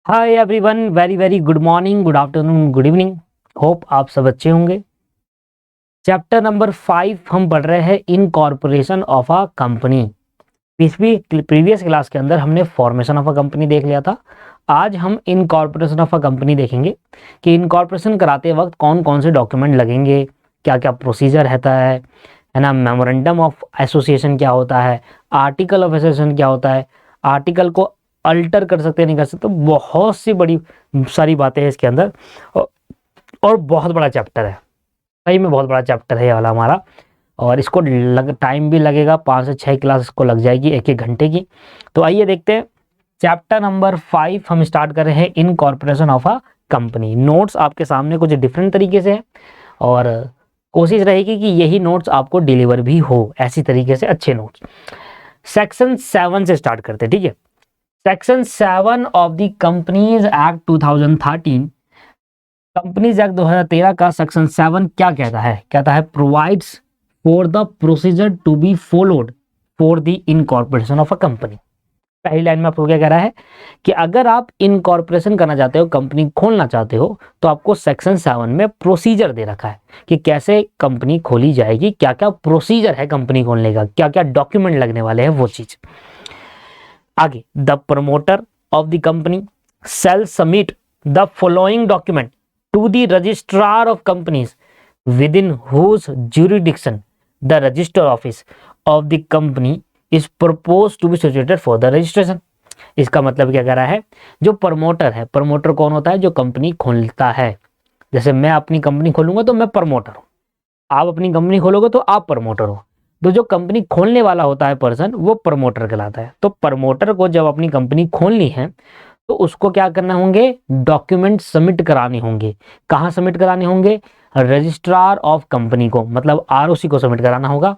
Hi everyone, very very good morning, good afternoon, good evening. Hope आप सब अच्छे होंगे। चैप्टर नंबर 5 हम पढ़ रहे हैं incorporation of a company. Previous class के अंदर हमने फॉर्मेशन ऑफ अ कंपनी देख लिया था। आज हम इनकॉर्पोरेशन ऑफ अ कंपनी देखेंगे कि इनकॉर्पोरेशन कराते वक्त कौन कौन से डॉक्यूमेंट लगेंगे, क्या क्या प्रोसीजर रहता है ना। मेमोरेंडम ऑफ एसोसिएशन क्या होता है, आर्टिकल ऑफ एसोसिएशन क्या होता है, आर्टिकल को अल्टर कर सकते नहीं कर सकते, बहुत सी बड़ी सारी बातें हैं इसके अंदर। और और बहुत बड़ा चैप्टर है, सही में बहुत बड़ा चैप्टर है ये वाला हमारा। और इसको टाइम भी लगेगा, 5 से 6 क्लास इसको लग जाएगी, एक एक घंटे की। तो आइए देखते हैं चैप्टर नंबर 5 हम स्टार्ट कर रहे हैं incorporation of a company. Notes आपके सामने कुछ डिफरेंट तरीके से है और कोशिश रहेगी कि यही नोट्स आपको डिलीवर भी हो ऐसी तरीके से, अच्छे नोट्स। सेक्शन 7 से स्टार्ट करते हैं, ठीक है। Section 7 of the companies act 2013, companies act 2013 का सेक्शन 7 क्या कहता है? कहता है provides for the procedure to be followed for the incorporation of a company. पहली लाइन में आपको क्या कह रहा है कि अगर आप इनकॉर्पोरेशन करना चाहते हो, कंपनी खोलना चाहते हो, तो आपको सेक्शन 7 में प्रोसीजर दे रखा है कि कैसे कंपनी खोली जाएगी, क्या क्या प्रोसीजर है कंपनी खोलने का, क्या क्या डॉक्यूमेंट लगने वाले हैं, वो चीज। आगे, the promoter of the company shall submit the following document to the registrar of companies within whose jurisdiction the register office of the company is proposed to be situated for the registration। इसका मतलब क्या कह रहा है? जो promoter है, promoter कौन होता है? जो कंपनी खोलता है। जैसे मैं अपनी कंपनी खोलूंगा तो मैं प्रमोटर हूं, आप अपनी कंपनी खोलोगे तो आप प्रमोटर हो। तो जो कंपनी खोलने वाला होता है पर्सन, वो प्रमोटर कहलाता है। तो प्रमोटर को जब अपनी कंपनी खोलनी है तो उसको क्या करना होंगे? डॉक्यूमेंट सबमिट कराने होंगे। कहाँ सबमिट कराने होंगे? रजिस्ट्रार ऑफ कंपनी को, मतलब आरओसी को सबमिट कराना होगा।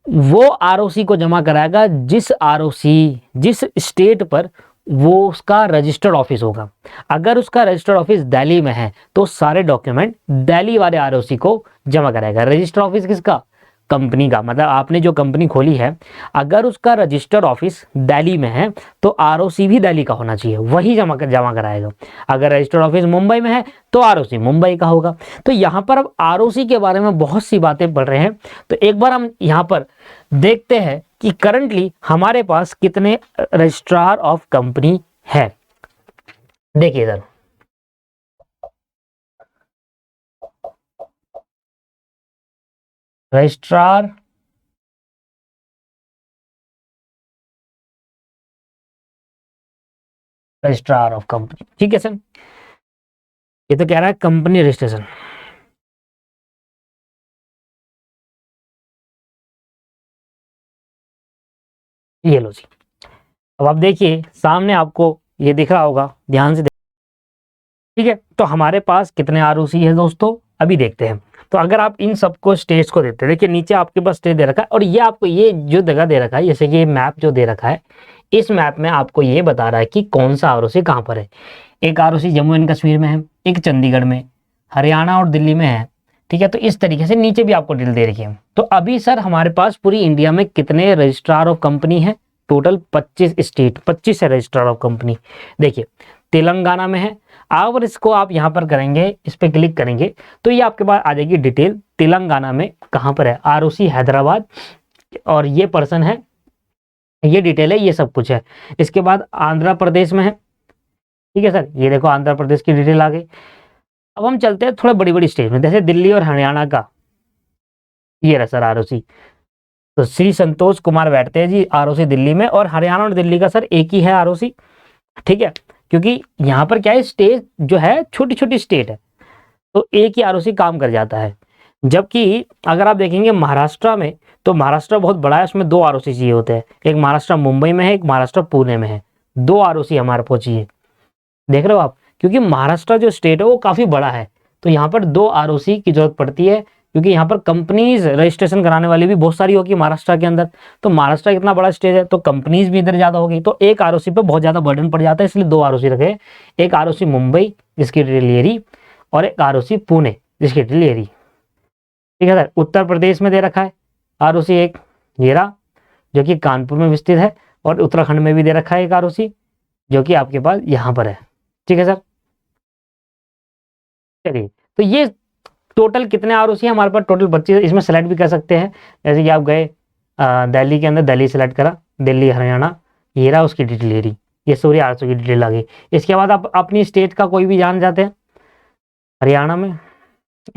वो आरओसी को जमा कराएगा जिस आरओसी, जिस स्टेट पर वो उसका रजिस्टर्ड ऑफिस होगा। अगर उसका रजिस्टर्ड ऑफिस दिल्ली में है तो सारे डॉक्यूमेंट दिल्ली वाले आरओसी को जमा कराएगा। रजिस्टर्ड ऑफिस किसका? कंपनी का। मतलब आपने जो कंपनी खोली है, अगर उसका रजिस्टर्ड ऑफिस दिल्ली में है तो आरओसी भी दिल्ली का होना चाहिए, वही जमा कराएगा। अगर रजिस्टर्ड ऑफिस मुंबई में है तो आरओसी मुंबई का होगा। तो यहाँ पर अब आरओसी के बारे में बहुत सी बातें पढ़ रहे हैं, तो एक बार हम यहाँ पर देखते हैं कि करंटली हमारे पास कितने रजिस्ट्रार ऑफ कंपनी है। देखिए इधर, रजिस्ट्रार रजिस्ट्रार ऑफ कंपनी, ठीक है सर। ये तो कह रहा है कंपनी रजिस्ट्रेशन। ये लो जी। अब आप देखिए सामने आपको ये दिख रहा होगा, ध्यान से ठीक है। तो हमारे पास कितने आरओसी है दोस्तों, अभी देखते हैं। तो अगर आप इन सबको स्टेज को देते हैं, देखिए नीचे आपके पास स्टेज दे रखा है और ये आपको ये जो जगह दे रखा है, जैसे कि ये मैप जो दे रखा है, इस मैप में आपको ये बता रहा है कि कौन सा आरओसी कहाँ पर है। एक आरओसी जम्मू एंड कश्मीर में है, एक चंडीगढ़ में, हरियाणा और दिल्ली में है, ठीक है। तो इस तरीके से नीचे भी आपको डिटेल दे रखी है। तो अभी सर हमारे पास पूरी इंडिया में कितने रजिस्ट्रार ऑफ कंपनी है? टोटल 25 स्टेट, 25 है रजिस्ट्रार ऑफ कंपनी। देखिए तेलंगाना में है। अगर इसको आप यहाँ पर करेंगे, इस पर क्लिक करेंगे तो ये आपके पास आ जाएगी डिटेल। तेलंगाना में कहाँ पर है? आरओसी हैदराबाद, और ये पर्सन है, ये डिटेल है, ये सब कुछ है। इसके बाद आंध्र प्रदेश में है, ठीक है सर। ये देखो आंध्र प्रदेश की डिटेल आ गई। अब हम चलते हैं थोड़ा बड़ी बड़ी स्टेट में, जैसे दिल्ली और हरियाणा का, ये रहा सर आरओसी। तो श्री संतोष कुमार बैठते हैं जी आरओसी दिल्ली में, और हरियाणा और दिल्ली का सर एक ही है आरओसी, ठीक है। क्योंकि यहाँ पर क्या है, स्टेट जो है छोटी छोटी स्टेट है, तो एक ही आरओसी काम कर जाता है। जबकि अगर आप देखेंगे महाराष्ट्र में, तो महाराष्ट्र बहुत बड़ा है, उसमें 2 आरओसी चाहिए होते हैं। एक महाराष्ट्र मुंबई में है, एक महाराष्ट्र पुणे में है। 2 आरओसी हमारे को चाहिए, देख रहे हो आप। क्योंकि महाराष्ट्र जो स्टेट है वो काफी बड़ा है, तो यहाँ पर 2 आरओसी की जरूरत पड़ती है। क्योंकि यहाँ पर कंपनीज रजिस्ट्रेशन कराने वाली भी बहुत सारी होगी महाराष्ट्र के अंदर। तो महाराष्ट्र इतना बड़ा स्टेट है तो कंपनीज भी इधर ज्यादा होगी, तो एक आरओसी पे बहुत ज्यादा बर्डन पड़ जाता है, इसलिए 2 आरओसी रखे। एक आरओसी मुंबई जिसकी डिटेल, और एक आरओसी पुणे जिसकी डिटेल, ठीक है सर। उत्तर प्रदेश में दे रखा है आरओसी एक, येरा, जो कि कानपुर में विस्तृत है, और उत्तराखंड में भी दे रखा है एक आरओसी, जो कि आपके पास यहाँ पर है, ठीक है सर। चलिए, तो ये टोटल कितने आरओसी है हमारे पास? टोटल 25। इसमें सेलेक्ट भी कर सकते हैं, जैसे कि आप गए दिल्ली के अंदर, दिल्ली सेलेक्ट करा, दिल्ली हरियाणा, ये रहा उसकी डिटेल, ये रही, ये सूर्य आरओसी की डिटेल आ गई। इसके बाद आप अपनी स्टेट का कोई भी जान जाते हैं, हरियाणा में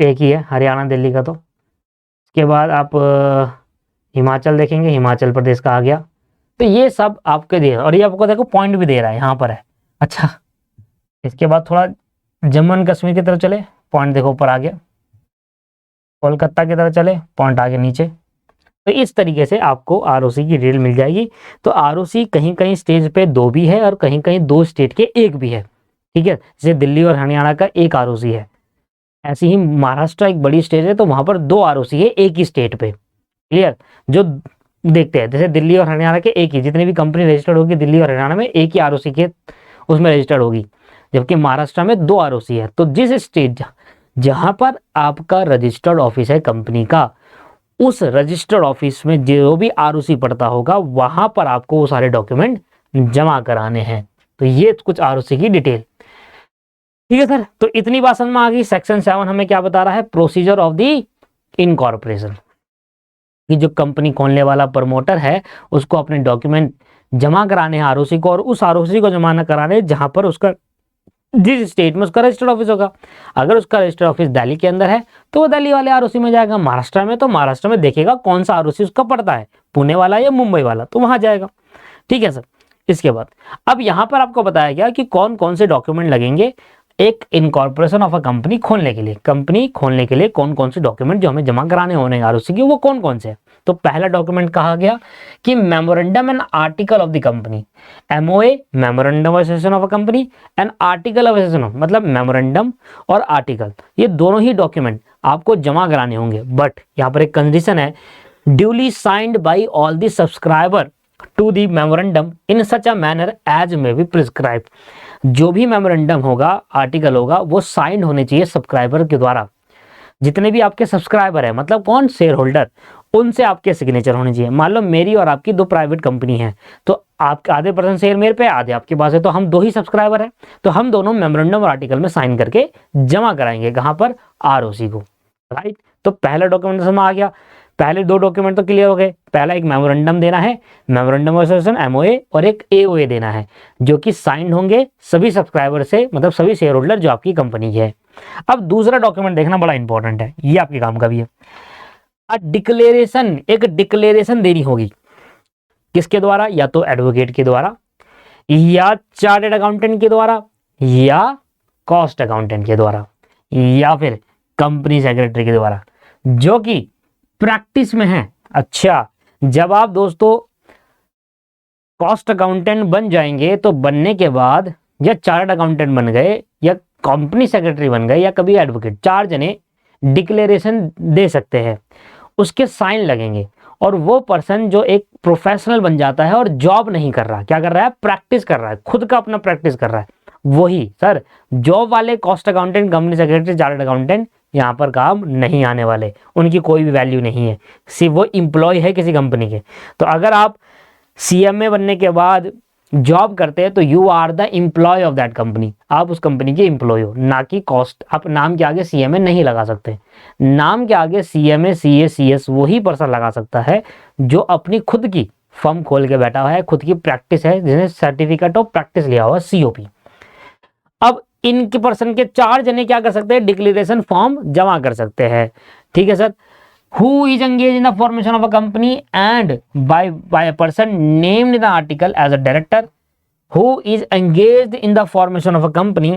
एक ही है, हरियाणा दिल्ली का। तो इसके बाद आप हिमाचल देखेंगे, हिमाचल प्रदेश का आ गया। तो ये सब आपके दे, और ये आपको देखो पॉइंट भी दे रहा है, यहाँ पर है। अच्छा, इसके बाद थोड़ा जम्मू एंड कश्मीर की तरफ चले, पॉइंट देखो ऊपर आ गया। कोलकाता की तरफ चले, पॉइंट आ गया नीचे। तो इस तरीके से आपको आरओसी की डिटेल मिल जाएगी। तो आरओसी कहीं कहीं स्टेज पे 2 भी है और कहीं कहीं 2 स्टेट के 1 भी है, ठीक है। जैसे दिल्ली और हरियाणा का 1 आरओसी है, ऐसे ही महाराष्ट्र एक बड़ी स्टेट है तो वहां पर 2 आरओसी है एक ही स्टेट पे। क्लियर? जो देखते हैं, जैसे दिल्ली और हरियाणा के एक ही, जितनी भी कंपनी रजिस्टर्ड होगी दिल्ली और हरियाणा में एक ही आरओसी के उसमें रजिस्टर्ड होगी, जबकि महाराष्ट्र में 2 आरओसी है। तो जिस स्टेट जहां पर आपका रजिस्टर्ड ऑफिस है कंपनी का, उस रजिस्टर्ड ऑफिस में जो भी आरओसी पड़ता होगा वहां पर आपको वो सारे डॉक्यूमेंट जमा कराने हैं। तो ये कुछ आरओसी की डिटेल, ठीक है सर। तो इतनी बात समझ में आ गई। सेक्शन 7 हमें क्या बता रहा है? प्रोसीजर ऑफ द इनकॉर्पोरेशन, कि जो कंपनी खोलने वाला प्रमोटर है उसको अपने डॉक्यूमेंट जमा कराने हैं आरओसी को, और उस आरओसी को जमा न कराने जहां पर उसका, जिस स्टेट में उसका रजिस्टर्ड ऑफिस होगा। अगर उसका रजिस्टर्ड ऑफिस दिल्ली के अंदर है तो वो दिल्ली वाले आरओसी में जाएगा, महाराष्ट्र में तो महाराष्ट्र में देखेगा कौन सा आरओसी उसका पड़ता है, पुणे वाला या मुंबई वाला, तो वहां जाएगा, ठीक है सर। इसके बाद अब यहां पर आपको बताया गया कि कौन कौन से डॉक्यूमेंट लगेंगे एक इनकॉर्पोरेशन ऑफ अ कंपनी खोलने के लिए। कंपनी खोलने के लिए कौन कौन से डॉक्यूमेंट जो हमें जमा कराने होने आरओसी के, वो कौन कौन से? तो पहला डॉक्यूमेंट कहा गया कि memorandum and article of the company. MOA, memorandum of association of a company, and article of association, मतलब मेमोरेंडम और आर्टिकल, ये दोनों ही डॉक्यूमेंट आपको जमा कराने होंगे। बट यहाँ पर एक कंडीशन है, duly signed by all the subscriber to the memorandum in such a manner as may be prescribe. जो भी मेमोरेंडम होगा, आर्टिकल होगा, वो साइंड होने चाहिए सब्सक्राइबर के द्वारा। जितने भी आपके सब्सक्राइबर है, मतलब कौन, शेयर होल्डर, उनसे आपके सिग्नेचर होने चाहिए। मान लो मेरी और आपकी 2 प्राइवेट कंपनी है, तो आप आधे % शेयर मेरे पे, आधे आपके पास है, तो हम 2 ही सब्सक्राइबर हैं, तो हम दोनों मेमोरेंडम और आर्टिकल में साइन करके जमा कराएंगे कहां पर? आरओसी को, राइट। तो पहला डॉक्यूमेंट समझ आ गया। पहले 2 डॉक्यूमेंट तो क्लियर हो गए। पहला एक मेमोरेंडम देना है, मेमोरेंडम ऑफ एसोसिएशन एमओए, और एक एओए देना है, जो कि साइन होंगे सभी सब्सक्राइबर से, मतलब सभी शेयर होल्डर जो आपकी कंपनी के है। अब दूसरा डॉक्यूमेंट देखना बड़ा इंपॉर्टेंट है, ये आपके काम का भी है। डिक्लेरेशन, एक डिक्लेरेशन देनी होगी, किसके द्वारा? या तो एडवोकेट के द्वारा, या चार्टर्ड अकाउंटेंट के द्वारा, या कॉस्ट अकाउंटेंट के द्वारा, या फिर कंपनी सेक्रेटरी के द्वारा, जो कि प्रैक्टिस में है। अच्छा, जब आप दोस्तों कॉस्ट अकाउंटेंट बन जाएंगे तो बनने के बाद, या चार्टर्ड अकाउंटेंट बन गए, या कंपनी सेक्रेटरी बन गए, या कभी एडवोकेट, 4 जने डिक्लेरेशन दे सकते हैं, उसके साइन लगेंगे। और वो पर्सन जो एक प्रोफेशनल बन जाता है और जॉब नहीं कर रहा, क्या कर रहा है? प्रैक्टिस कर रहा है, खुद का अपना प्रैक्टिस कर रहा है, वही सर। जॉब वाले cost accountant, company secretary, chartered accountant यहाँ पर काम नहीं आने वाले, उनकी कोई भी वैल्यू नहीं है, सिर्फ वो इम्प्लॉय है किसी कंपनी के। तो अगर आप सीएमए बनने के बाद जॉब करते हैं तो you are the employ of that company, आप उस कंपनी के एम्प्लॉय हो, ना कि कॉस्ट। आप नाम के आगे सीएमए नहीं लगा सकते, नाम के आगे सीएमए, सीए, सीएस वही पर्सन लगा सकता है जो अपनी खुद की फर्म खोल के बैठा हुआ है, खुद की प्रैक्टिस है, जिसने सर्टिफिकेट ऑफ प्रैक्टिस लिया हुआ, सीओपी। अब इनके पर्सन के 4 जने क्या कर सकते हैं? डिक्लेरेशन फॉर्म जमा कर सकते हैं, ठीक है sir. Who is engaged in the formation of a company and by a person named in the article as a director, who is engaged in the formation of a company,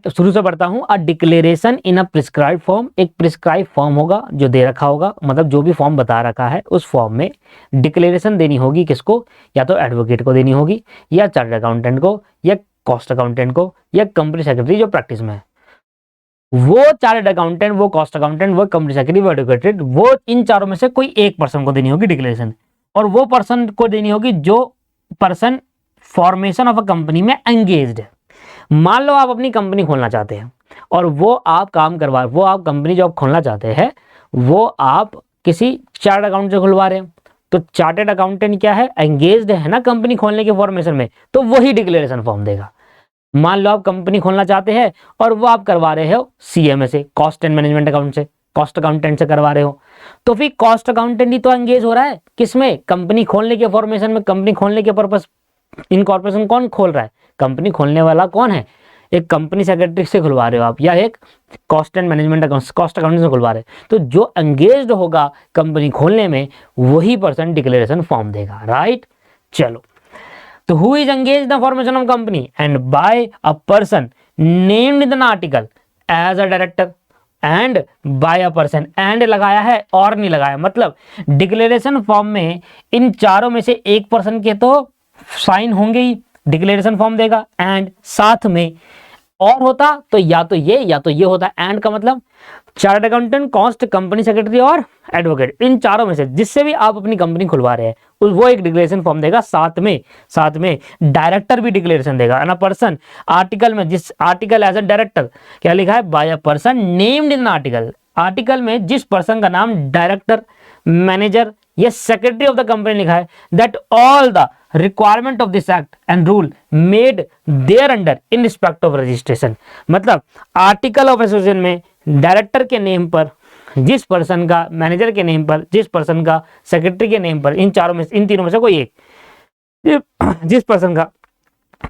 शुरू से पढ़ता हूं, a declaration in a prescribe form, एक prescribe form होगा जो दे रखा होगा, मतलब जो भी फॉर्म बता रखा है उस फॉर्म में डिक्लेरेशन देनी होगी। किसको? या तो एडवोकेट को देनी होगी, या चार्टर्ड अकाउंटेंट को, या कॉस्ट अकाउंटेंट को, या कंपनी सेक्रेटरी जो प्रैक्टिस में है। वो चार्टर्ड अकाउंटेंट, वो कॉस्ट अकाउंटेंट, वो कंपनी सेक्रेटरी, वो एडवोकेट, वो इन चारों में से कोई एक पर्सन को देनी होगी डिक्लेरेशन। और वो पर्सन को देनी होगी जो person formation of a company में एंगेज्ड है। मान लो आप अपनी कंपनी खोलना चाहते हैं और वो आप कंपनी जो आप खोलना चाहते हैं वो आप किसी चार्टर्ड अकाउंट से खुलवा रहे हैं, तो चार्टेड अकाउंटेंट क्या है, एंगेज्ड है ना कंपनी खोलने के फॉर्मेशन में, तो वही डिक्लेरेशन फॉर्म देगा। मान लो आप कंपनी खोलना चाहते हैं और वो आप करवा रहे हो सीएमए से, कॉस्ट एंड मैनेजमेंट अकाउंट से, कॉस्ट अकाउंटेंट से करवा रहे हो, तो फिर कॉस्ट अकाउंटेंट ही तो एंगेज हो रहा है किसमें, कंपनी खोलने के फॉर्मेशन में। कंपनी खोलने के पर्पस इनकॉर्पोरेशन कौन खोल रहा है, कंपनी खोलने वाला कौन है, एक कंपनी सेक्रेटरी से खुलवा रहे हो आप, या एक cost and management account, cost accountant से खुलवा रहे हो। तो जो एंगेज्ड होगा कंपनी खोलने में वही पर्सन डिक्लेरेशन फॉर्म देगा, राइट। चलो, तो who is engage the formation of company and by a person named in the article as a director and by a person, and लगाया है और नहीं लगाया, मतलब डिक्लेरेशन फॉर्म में इन चारों में से एक पर्सन के तो साइन होंगे ही, डिक्लेरेशन फॉर्म देगा, एंड साथ में और होता तो या तो ये होता। एंड का मतलब chartered accountant, cost, company secretary और एडवोकेट, इन चारों में से जिससे भी आप अपनी कंपनी खुलवा रहे हैं वो एक डिक्लेरेशन फॉर्म देगा। साथ में डायरेक्टर भी डिक्लेरेशन देगा, अन अ पर्सन, आर्टिकल में जिस आर्टिकल एज अ डायरेक्टर क्या लिखा है, by a person named in article, article में जिस पर्सन का नाम डायरेक्टर, मैनेजर या सेक्रेटरी ऑफ द कंपनी लिखा है, that all the requirement of this act and rule made there under in respect of registration. मतलब आर्टिकल ऑफ एसोसिएशन में director के नेम पर जिस पर्सन का, मैनेजर के नेम पर जिस पर्सन का, सेक्रेटरी के नेम पर, इन चारों में, इन तीनों में से कोई एक जिस पर्सन का,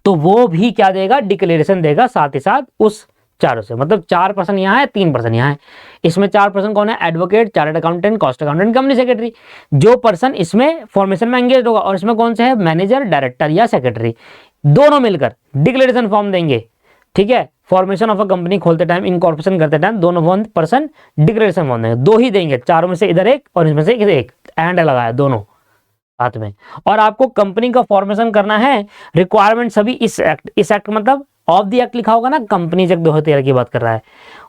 तो वो भी क्या देगा, डिक्लेरेशन देगा साथ ही साथ उस चारों से। मतलब 4 पर्सन यहाँ है, 3 पर्सन यहाँ है, इसमें 4 पर्सन कौन है, advocate, chartered accountant, cost accountant, company secretary. जो पर्सन इसमें फॉर्मेशन में एंगेज होगा, और इसमें कौन से है, मैनेजर, डायरेक्टर या सेक्रेटरी, दोनों मिलकर डिक्लेरेशन फॉर्म देंगे। ठीक है, फॉर्मेशन ऑफ अ कंपनी खोलते टाइम, इनकॉर्पोरेशन करते टाइम दोनों पर्सन डिक्लेरेशन फॉर्म देंगे, 2 ही देंगे, चारों में से इधर एक और इसमें से एक, एंड लगाया दोनों साथ में। और आपको कंपनी का फॉर्मेशन करना है, रिक्वायरमेंट सभी इस एक्ट मतलब ऑफ द एक्ट लिखा होगा ना, कंपनीज एक्ट 2013 की बात कर रहा है,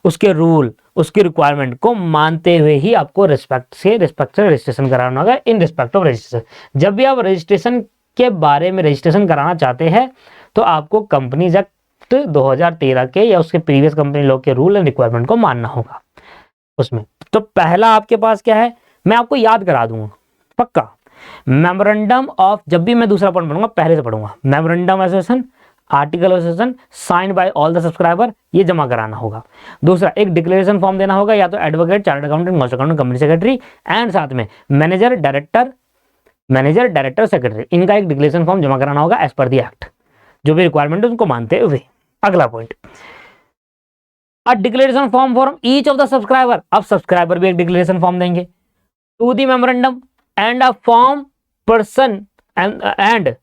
उसके रूल, उसकी रिक्वायरमेंट को मानते हुए ही आपको रिस्पेक्ट से रजिस्ट्रेशन कराना होगा, इन रिस्पेक्ट ऑफ रजिस्ट्रेशन। जब भी आप रजिस्ट्रेशन के बारे में रजिस्ट्रेशन कराना चाहते हैं तो आपको कंपनीज एक्ट 2013 के या उसके प्रीवियस कंपनी लॉ के रूल एंड रिक्वायरमेंट को मानना होगा उसमें। तो पहला आपके पास क्या है, मैं आपको याद करा दूंगा पक्का, मेमोरेंडम ऑफ, जब भी मैं दूसरा पॉइंट पढ़ूंगा पहले से पढ़ूंगा, memorandum association, article association signed by all the subscriber, ये जमा कराना होगा। दूसरा एक डिक्लेरेशन फॉर्म देना होगा, या तो advocate, chartered accountant, cost accountant, company secretary, and साथ में मैनेजर, डायरेक्टर, सेक्रेटरी, इनका एक डिक्लेरेशन फॉर्म जमा कराना होगा एज पर द एक्ट, जो भी रिक्वायरमेंट है उनको मानते हुए। अगला point, a declaration form for each of the subscriber, अब सब्सक्राइबर भी एक डिक्लेरेशन फॉर्म देंगे to the memorandum and a form person and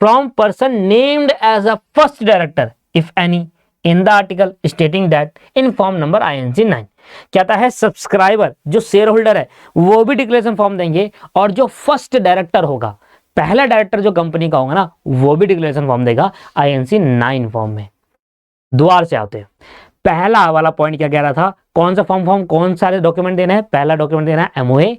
from person named as a first director if any in the article stating that in form number INC 9। कहता है subscriber जो share holder है वो भी declaration form देंगे, और जो first director होगा, पहला डायरेक्टर जो कंपनी का होगा ना, वो भी डिक्लेरेशन फॉर्म देगा INC 9 फॉर्म में। द्वार से आते हैं, पहला वाला पॉइंट क्या कह रहा था, कौन सा फॉर्म कौन सारे डॉक्यूमेंट देना है, पहला डॉक्यूमेंट देना है MOA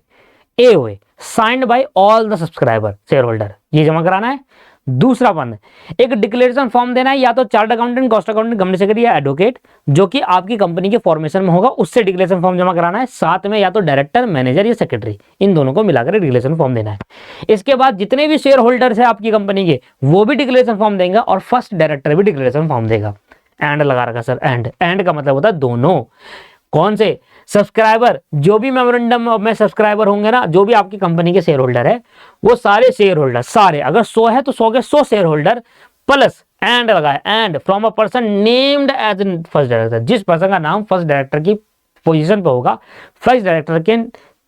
AOA signed by all the subscriber share holder, ये जमा कराना है। दूसरा पॉइंट, एक डिक्लेरेशन फॉर्म देना है, या तो chartered accountant, cost accountant, company secretary या एडवोकेट जो कि आपकी कंपनी के फॉर्मेशन में होगा, उससे डिक्लेरेशन फॉर्म जमा कराना है। साथ में या तो डायरेक्टर, मैनेजर या सेक्रेटरी, इन दोनों को मिलाकर डिक्लेरेशन फॉर्म देना है। इसके बाद जितने भी शेयर होल्डर्स है आपकी कंपनी के, वो भी डिक्लेरेशन फॉर्म देंगे, और फर्स्ट डायरेक्टर भी डिक्लेरेशन फॉर्म देगा। एंड लगा रखा सर, एंड का मतलब होता है दोनों। कौन से सब्सक्राइबर, जो भी मेमोरेंडम में सब्सक्राइबर होंगे ना, जो भी आपकी कंपनी के शेयर होल्डर है, वो सारे शेयर होल्डर, सारे अगर 100 है तो 100 के 100 शेयर होल्डर, प्लस एंड लगाए, and from a person named as first director, जिस पर्सन का नाम फर्स्ट डायरेक्टर की पोजीशन पे होगा, फर्स्ट डायरेक्टर के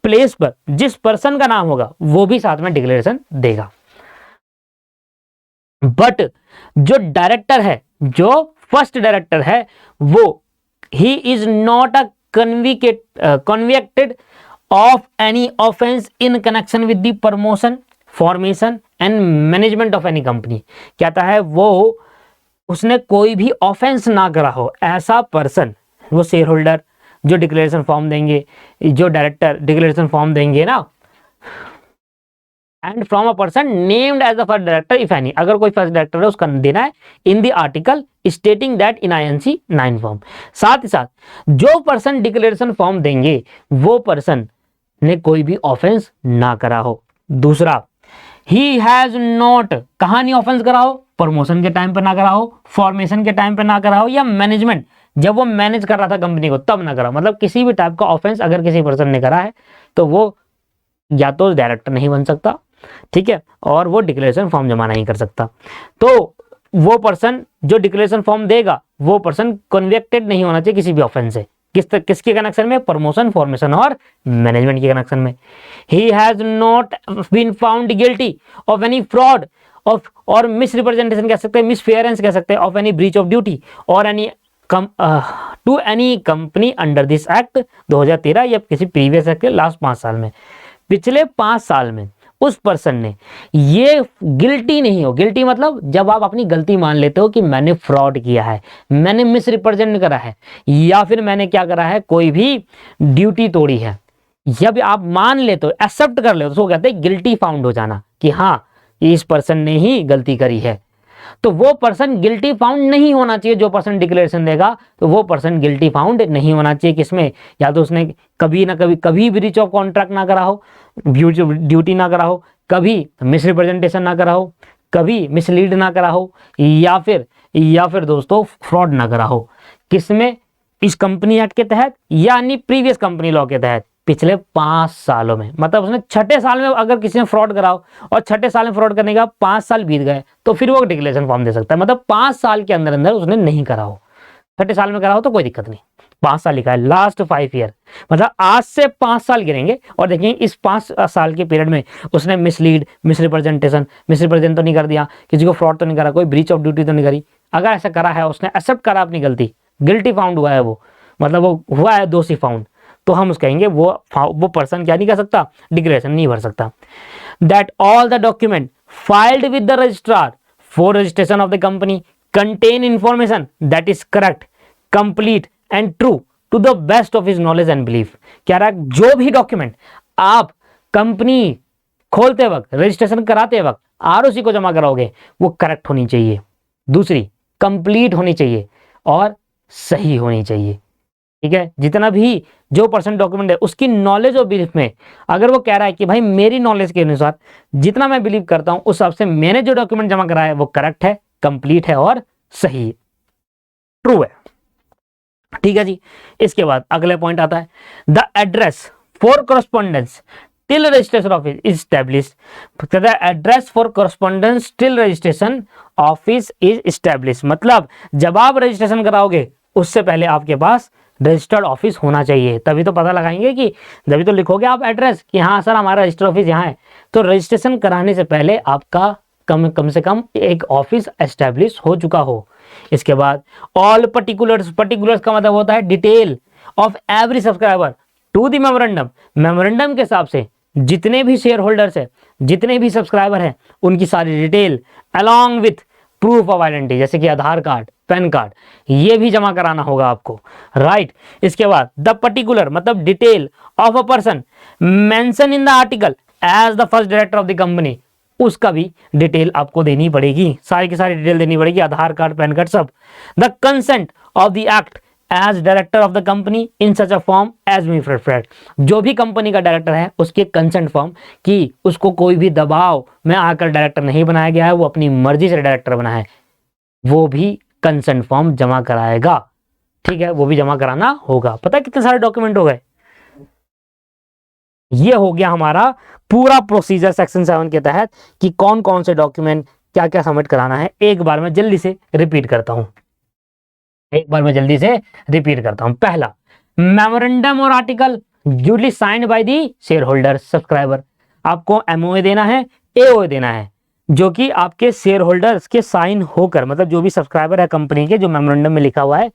प्लेस पर जिस पर्सन का नाम होगा, वो भी साथ में डिक्लेरेशन देगा। बट जो डायरेक्टर है, जो फर्स्ट डायरेक्टर है, वो he is not a convicted of any offense in connection with the promotion, formation and management of any company। कहता है वो उसने कोई भी ऑफेंस ना करा हो, ऐसा पर्सन, वो शेयर होल्डर जो डिक्लेरेशन फॉर्म देंगे, जो डायरेक्टर डिक्लेरेशन फॉर्म देंगे ना, and from a person named as the first director if any, अगर कोई फर्स्ट डायरेक्टर है उसका देना है in the article stating that in INC 9 फॉर्म। साथ ही साथ जो पर्सन डिक्लेरेशन फॉर्म देंगे वो पर्सन ने कोई भी ऑफेंस ना करा हो, दूसरा, ही हैज नॉट, कहाँ नहीं ऑफेंस करा हो, प्रमोशन के टाइम पे ना करा हो, फॉर्मेशन के टाइम पे ना करा हो, या मैनेजमेंट जब वो मैनेज कर रहा था कंपनी को तब ना करा, मतलब किसी भी टाइप का ऑफेंस अगर किसी पर्सन ने करा है तो वो या तो डायरेक्टर नहीं बन सकता, ठीक है, और वो डिक्लेरेशन फॉर्म जमा नहीं कर सकता। तो वो पर्सन जो डिक्लेरेशन फॉर्म देगा वो पर्सन कन्विक्टेड नहीं होना चाहिए किसी भी ऑफेंस से। किसके कनेक्शन में, प्रमोशन, फॉर्मेशन और मैनेजमेंट के कनेक्शन में। He has not been found guilty of any fraud of और मिस रिप्रेजेंटेशन कह सकते हैं, मिसफेयरेंस कह सकते हैं, of any breach of duty और any to any company under this act 2013 या किसी प्रीवियस एक्ट के लास्ट 5 साल में, पिछले 5 साल में उस पर्सन ने ये गिल्टी नहीं हो, गिल्टी मतलब जब आप अपनी गलती मान लेते हो कि मैंने फ्रॉड किया है, मैंने मिस रिप्रेजेंट करा है, या फिर मैंने क्या करा है, कोई भी ड्यूटी तोड़ी है, जब आप मान लेते हो, एक्सेप्ट कर लेते हो, तो कहते हैं गिल्टी फाउंड हो जाना कि हाँ इस पर्सन ने ही गलती करी है। तो वो पर्सन गिल्टी फाउंड नहीं होना चाहिए, जो पर्सन डिक्लेरेशन देगा तो वो पर्सन गिल्टी फाउंड नहीं होना चाहिए। किसमें, या तो उसने कभी ना कभी ब्रीच ऑफ कॉन्ट्रैक्ट ना करा हो, ड्यूटी ना करा हो, कभी मिस रिप्रेजेंटेशन ना करा हो, कभी मिसलीड ना करा हो, या फिर दोस्तों फ्रॉड ना करा हो। किसमें, इस कंपनी एक्ट के तहत यानी प्रीवियस कंपनी लॉ के तहत पिछले 5 सालों में, मतलब उसने छठे साल में अगर किसी ने फ्रॉड करा हो और छठे साल में फ्रॉड करने का 5 साल बीत गए तो फिर वो डिक्लेरेशन फॉर्म दे सकता है। मतलब 5 साल के अंदर अंदर उसने नहीं करा हो, छठे साल में करा हो तो कोई दिक्कत नहीं। 5 साल लिखा है, लास्ट 5 ईयर, मतलब आज से 5 साल गिरेंगे और देखेंगे इस 5 साल के पीरियड में उसने मिसलीड, मिसरिप्रेजेंट तो नहीं कर दिया, किसी को फ्रॉड तो नहीं करा, कोई ब्रीच ऑफ ड्यूटी तो नहीं करी। अगर ऐसा करा है, उसने एक्सेप्ट करा अपनी गलती, गिल्टी फाउंड हुआ है वो, मतलब वो हुआ है दोषी फाउंड, तो हम उसको कहेंगे वो पर्सन क्या नहीं कर सकता, डिक्लेरेशन नहीं भर सकता। That all the document filed with the registrar for registration of the company contain information that is correct, complete and true to the best of his knowledge and belief. कह रहा है जो भी डॉक्यूमेंट आप company खोलते वक्त, registration कराते वक्त आरओसी को जमा कराओगे वो करेक्ट होनी चाहिए, दूसरी कंप्लीट होनी चाहिए और सही होनी चाहिए। ठीक है, जितना भी जो पर्सन डॉक्यूमेंट है उसकी नॉलेज और बिलीफ में अगर वो कह रहा है कि भाई मेरी नॉलेज के अनुसार जितना मैं बिलीव करता हूं उस हिसाब से मैंने जो डॉक्यूमेंट जमा कराया है वो करेक्ट है, कंप्लीट है और सही, ट्रू है। ठीक है जी, इसके बाद अगले पॉइंट आता है, the address for correspondence till registration office is established. The address for correspondence till registration office is established, मतलब जब आप रजिस्ट्रेशन कराओगे उससे पहले आपके पास रजिस्टर्ड ऑफिस होना चाहिए, तभी तो पता लगाएंगे कि जब तो लिखोगे आप एड्रेस कि हाँ सर हमारा रजिस्टर्ड ऑफिस यहाँ है, तो रजिस्ट्रेशन कराने से पहले आपका कम से कम एक ऑफिस एस्टैब्लिश हो चुका हो। इसके बाद ऑल पर्टिकुलर्स का मतलब होता है detail of every subscriber to the memorandum, memorandum के हिसाब से जितने भी शेयर होल्डर्स है, जितने भी सब्सक्राइबर हैं उनकी सारी detail along with proof of identity, जैसे कि आधार कार्ड, पैन कार्ड, ये भी जमा कराना होगा आपको, राइट। इसके बाद द पर्टिकुलर मतलब detail of a person mention in the article as the first director of the company, उसका भी डिटेल आपको देनी पड़ेगी, सारी की सारी डिटेल देनी पड़ेगी, आधार कार्ड, पैन कार्ड सब। The consent of the act as director of the company in such a form as may preferred, जो भी कंपनी का डायरेक्टर है उसके कंसेंट फॉर्म कि उसको कोई भी दबाव में आकर डायरेक्टर नहीं बनाया गया है, वो अपनी मर्जी से डायरेक्टर बना है, वो भी कंसेंट फॉर्म जमा कराएगा। ठीक है, वो भी जमा कराना होगा। पता है कितने सारे डॉक्यूमेंट हो गए, ये हो गया हमारा पूरा प्रोसीजर सेक्शन 7 के तहत कि कौन कौन से डॉक्यूमेंट क्या क्या सबमिट कराना है। एक बार मैं जल्दी से रिपीट करता हूं, पहला, मेमोरेंडम और article duly signed by the share holder subscriber, आपको एमओए देना है, एओए देना है, जो कि आपके शेयर होल्डर्स के साइन होकर, मतलब जो भी सब्सक्राइबर है कंपनी के, जो मेमोरेंडम में लिखा हुआ है,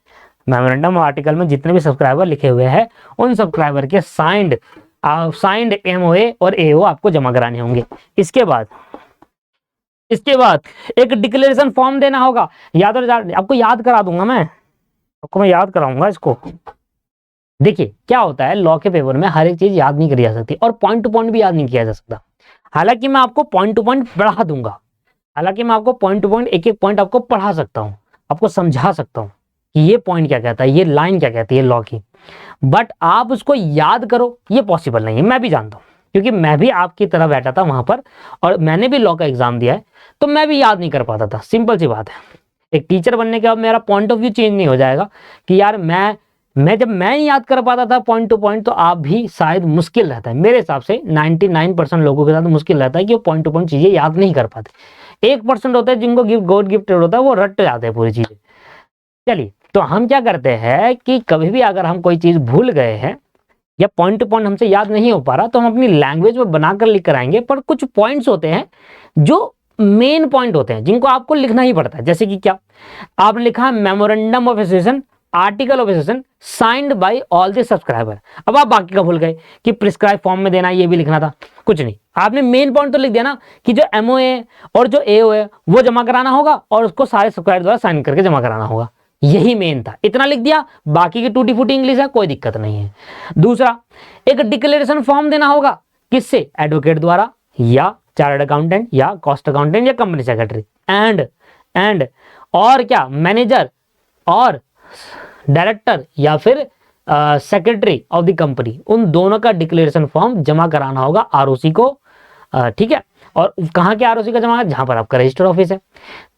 मेमोरेंडम और आर्टिकल में जितने भी सब्सक्राइबर लिखे हुए हैं उन सब्सक्राइबर के साइंड एमओए और एओ आपको जमा कराने होंगे। इसके बाद एक डिक्लेरेशन फॉर्म देना होगा, आपको याद करा दूंगा, मैं याद कराऊंगा इसको। देखिए क्या होता है, लॉ के पेपर में हर एक चीज याद नहीं करी जा सकती और पॉइंट टू पॉइंट भी याद नहीं किया जा सकता। हालांकि मैं आपको पॉइंट टू पॉइंट पढ़ा दूंगा, एक एक पॉइंट आपको पढ़ा सकता हूं, आपको समझा सकता हूं कि ये पॉइंट क्या कहता है, ये लाइन क्या कहती है लॉ की, बट आप उसको याद करो ये पॉसिबल नहीं है, मैं भी जानता हूं। क्योंकि मैं भी आपकी तरह बैठा था वहां पर और मैंने भी लॉ का एग्जाम दिया है, तो मैं भी याद नहीं कर पाता था। सिंपल सी बात है। एक टीचर बनने के बाद मेरा पॉइंट ऑफ व्यू चेंज नहीं हो जाएगा कि यार मैं जब मैं नहीं याद कर पाता था पॉइंट टू पॉइंट, तो आप भी शायद मुश्किल रहता है। मेरे हिसाब से 99% लोगों के साथ मुश्किल रहता है कि वो पॉइंट टू पॉइंट चीजें याद नहीं कर पाते। 1% होता है जिनको गॉड गिफ्टेड होता है, वो रट जाते हैं पूरी चीजें। चलिए, तो हम क्या करते हैं कि कभी भी अगर हम कोई चीज भूल गए हैं या पॉइंट टू पॉइंट हमसे याद नहीं हो पा रहा, तो हम अपनी लैंग्वेज में बनाकर लिख कर आएंगे। पर कुछ पॉइंट्स होते हैं जो मेन पॉइंट होते हैं, जिनको आपको लिखना ही पड़ता है। जैसे कि क्या आपने लिखा है, memorandum of association, article of association signed by all the subscriber. अब आप बाकी का भूल गए कि प्रिस्क्राइब फॉर्म में देना, ये भी लिखना था। कुछ नहीं, आपने मेन पॉइंट तो लिख दिया ना कि जो एमओए और जो एओ है वो जमा कराना होगा और उसको सारे सब्सक्राइबर द्वारा साइन करके जमा कराना होगा। यही मेन था, इतना लिख दिया। बाकी की टूटी फूटी इंग्लिश है, कोई दिक्कत नहीं है। दूसरा, एक डिक्लेरेशन फॉर्म देना होगा। किससे? एडवोकेट द्वारा या चार्टर्ड अकाउंटेंट या कॉस्ट अकाउंटेंट या कंपनी सेक्रेटरी। एंड और क्या, मैनेजर और डायरेक्टर या फिर सेक्रेटरी ऑफ द कंपनी, उन दोनों का डिक्लेरेशन फॉर्म जमा कराना होगा आरओसी को। ठीक है, और कहाँ के आरओसी का जमा है? जहां पर आपका रजिस्टर ऑफिस है।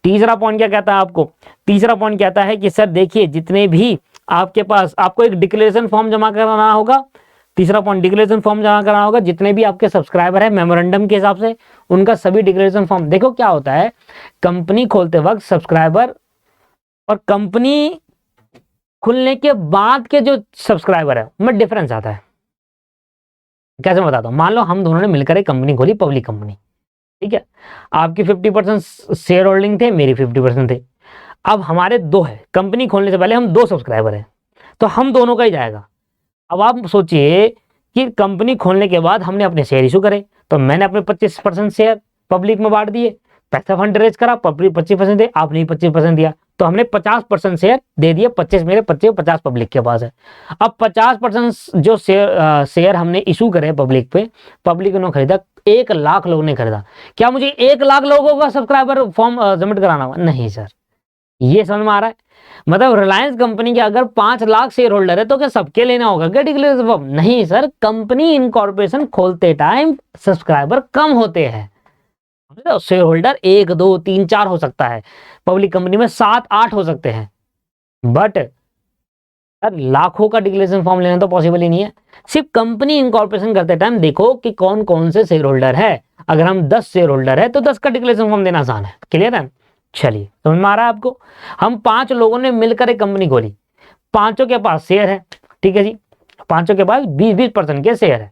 तीसरा पॉइंट क्या कहता है आपको? तीसरा पॉइंट कहता है कि सर देखिए, जितने भी आपके पास, आपको एक डिक्लेरेशन फॉर्म जमा कराना होगा। तीसरा पॉइंट, डिक्लेरेशन फॉर्म जमा कराना होगा। जितने भी आपके सब्सक्राइबर है मेमोरेंडम के हिसाब से, उनका सभी डिक्लेरेशन फॉर्म। देखो क्या होता है, कंपनी खोलते वक्त सब्सक्राइबर और कंपनी खुलने के बाद के जो सब्सक्राइबर है उनमें डिफरेंस आता है। कैसे बताता हूं? मान लो हम दोनों ने मिलकर एक कंपनी खोली, पब्लिक कंपनी। ठीक है, आपकी 50% शेयर होल्डिंग थे, मेरी 50% थे। अब हमारे दो है, कंपनी खोलने से पहले हम दो सब्सक्राइबर हैं, तो हम दोनों का ही जाएगा। अब आप सोचिए कि कंपनी खोलने के बाद हमने अपने शेयर इशू करे, तो मैंने अपने 25% शेयर पब्लिक में बांट दिए, पैसा फंड रेज करा, पब्लिक 25% दे, आपने 25% दिया, तो हमने 50% शेयर दे दिए। 25 मेरे, 50 पब्लिक के पास है। अब 50% जो शेयर हमने इशू करे पब्लिक पे, पब्लिक ने खरीदा, 1 लाख लोगों ने खरीदा। क्या मुझे 1 लाख लोगों का सब्सक्राइबर फॉर्म सबमिट कराना होगा? नहीं सर। ये समझ में आ रहा है? मतलब रिलायंस कंपनी के अगर 5 लाख शेयर होल्डर है, तो क्या सबके लेना होगा क्या डिक्लेरेशन फॉर्म? नहीं सर, कंपनी इनकॉर्पोरेशन खोलते टाइम सब्सक्राइबर कम होते हैं। शेयर होल्डर 1 2 3 4 हो सकता है, पब्लिक कंपनी में 7 8 हो सकते हैं, बट लाखों का डिक्लेरेशन फॉर्म लेना तो पॉसिबल ही नहीं है। सिर्फ कंपनी इनकॉर्पोरेशन करते टाइम देखो कि कौन कौन से शेयर होल्डर है। अगर हम 10 शेयर होल्डर है तो 10 का डिक्लेरेशन फॉर्म देना आसान है। क्लियर है? चलिए, समझ में आ रहा है आपको? हम 5 लोगों ने मिलकर एक कंपनी खोली, पांचों के पास शेयर है। ठीक है जी, पांचों के पास 20% के शेयर है।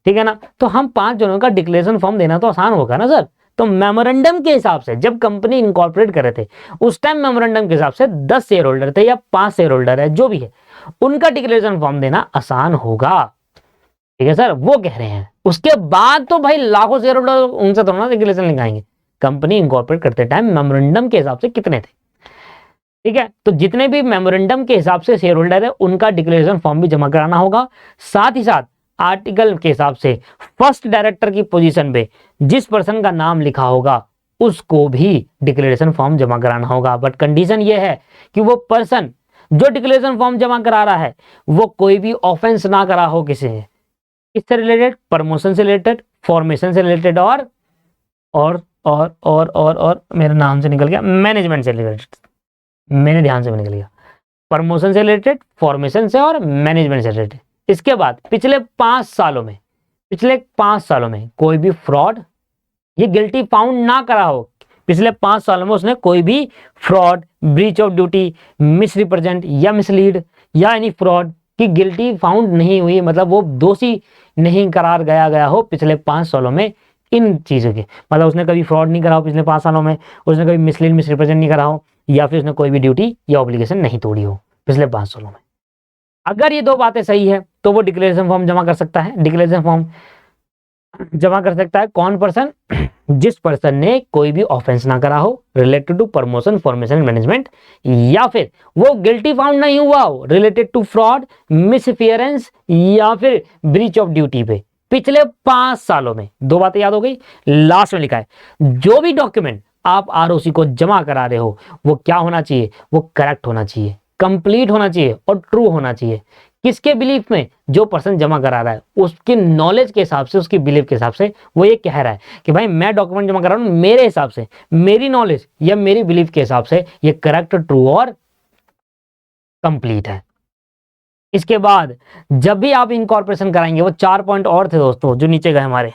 ठीक है ना? तो हम 5 जनों का डिक्लेरेशन फॉर्म देना तो आसान होगा ना सर। तो मेमोरेंडम के हिसाब से जब कंपनी इनकॉर्पोरेट करे थे, उस टाइम मेमोरेंडम के हिसाब से 10 शेयर होल्डर थे या 5 शेयर होल्डर है, जो भी है, उनका डिक्लेरेशन फॉर्म देना आसान होगा। ठीक है सर, वो कह रहे हैं। उसके बाद तो भाई लाखों शेयर होल्डर, उनसे थोड़ा ना डिक्लेरेशन लिखाएंगे। कंपनी इनकॉर्पोरेट करते टाइम मेमोरेंडम के हिसाब से कितने थे? ठीक है, तो जितने भी मेमोरेंडम के हिसाब से शेयर होल्डर है, उनका डिक्लेरेशन फॉर्म भी जमा कराना होगा। साथ ही साथ आर्टिकल के हिसाब से फर्स्ट डायरेक्टर की पोजीशन पे जिस पर्सन का नाम लिखा होगा, उसको भी डिक्लेरेशन फॉर्म जमा कराना होगा। बट कंडीशन ये है कि वो पर्सन जो डिक्लेरेशन फॉर्म जमा करा रहा है, वो कोई भी ऑफेंस ना करा हो किसी ने। इससे रिलेटेड, प्रमोशन से रिलेटेड, फॉर्मेशन से रिलेटेड, और मेरे नाम से निकल गया, मैनेजमेंट से रिलेटेड, मेरे ध्यान से भी निकल गया। प्रमोशन से रिलेटेड, फॉर्मेशन से और मैनेजमेंट से रिलेटेड। इसके बाद पिछले 5 सालों में कोई भी फ्रॉड, ये गिल्टी फाउंड ना करा हो, पिछले 5 सालों में उसने कोई भी fraud, breach of duty, misrepresent या मिसलीड या एनी फ्रॉड की गिल्टी फाउंड नहीं हुई, मतलब वो दोषी नहीं करार गया हो पिछले 5 सालों में इन चीज़ों के। मतलब उसने कभी फ्रॉड नहीं करा हो पिछले 5 सालों में, उसने कभी मिसलीड, मिसरिप्रेजेंट नहीं करा हो, या फिर उसने कोई भी ड्यूटी या ऑब्लिगेशन नहीं तोड़ी हो पिछले 5 सालों में। अगर ये 2 बातें सही है तो वो डिक्लेरेशन फॉर्म जमा कर सकता है। डिक्लेरेशन फॉर्म जमा कर सकता है कौन पर्सन? जिस पर्सन ने कोई भी ऑफेंस ना करा हो related to promotion, formation, management, या फिर वो गिल्टी फाउंड नहीं हुआ हो रिलेटेड टू फ्रॉड, मिसफियरेंस या फिर ब्रीच ऑफ ड्यूटी पे पिछले 5 सालों में। 2 बातें याद हो गई। लास्ट में लिखा है जो भी डॉक्यूमेंट आप आरओसी को जमा करा रहे हो, वो क्या होना चाहिए? वो करेक्ट होना चाहिए, कंप्लीट होना चाहिए और ट्रू होना चाहिए। किसके बिलीफ में? जो पर्सन जमा करा रहा है उसके नॉलेज के हिसाब से, उसकी बिलीफ के हिसाब से वो ये कह रहा है कि भाई मैं डॉक्यूमेंट जमा करा रहा हूं मेरे हिसाब से, मेरी नॉलेज या मेरी बिलीफ के हिसाब से ये करेक्ट, ट्रू और कंप्लीट है। इसके बाद जब भी आप इनकॉर्पोरेशन कराएंगे, वो 4 पॉइंट और थे दोस्तों जो नीचे गए हमारे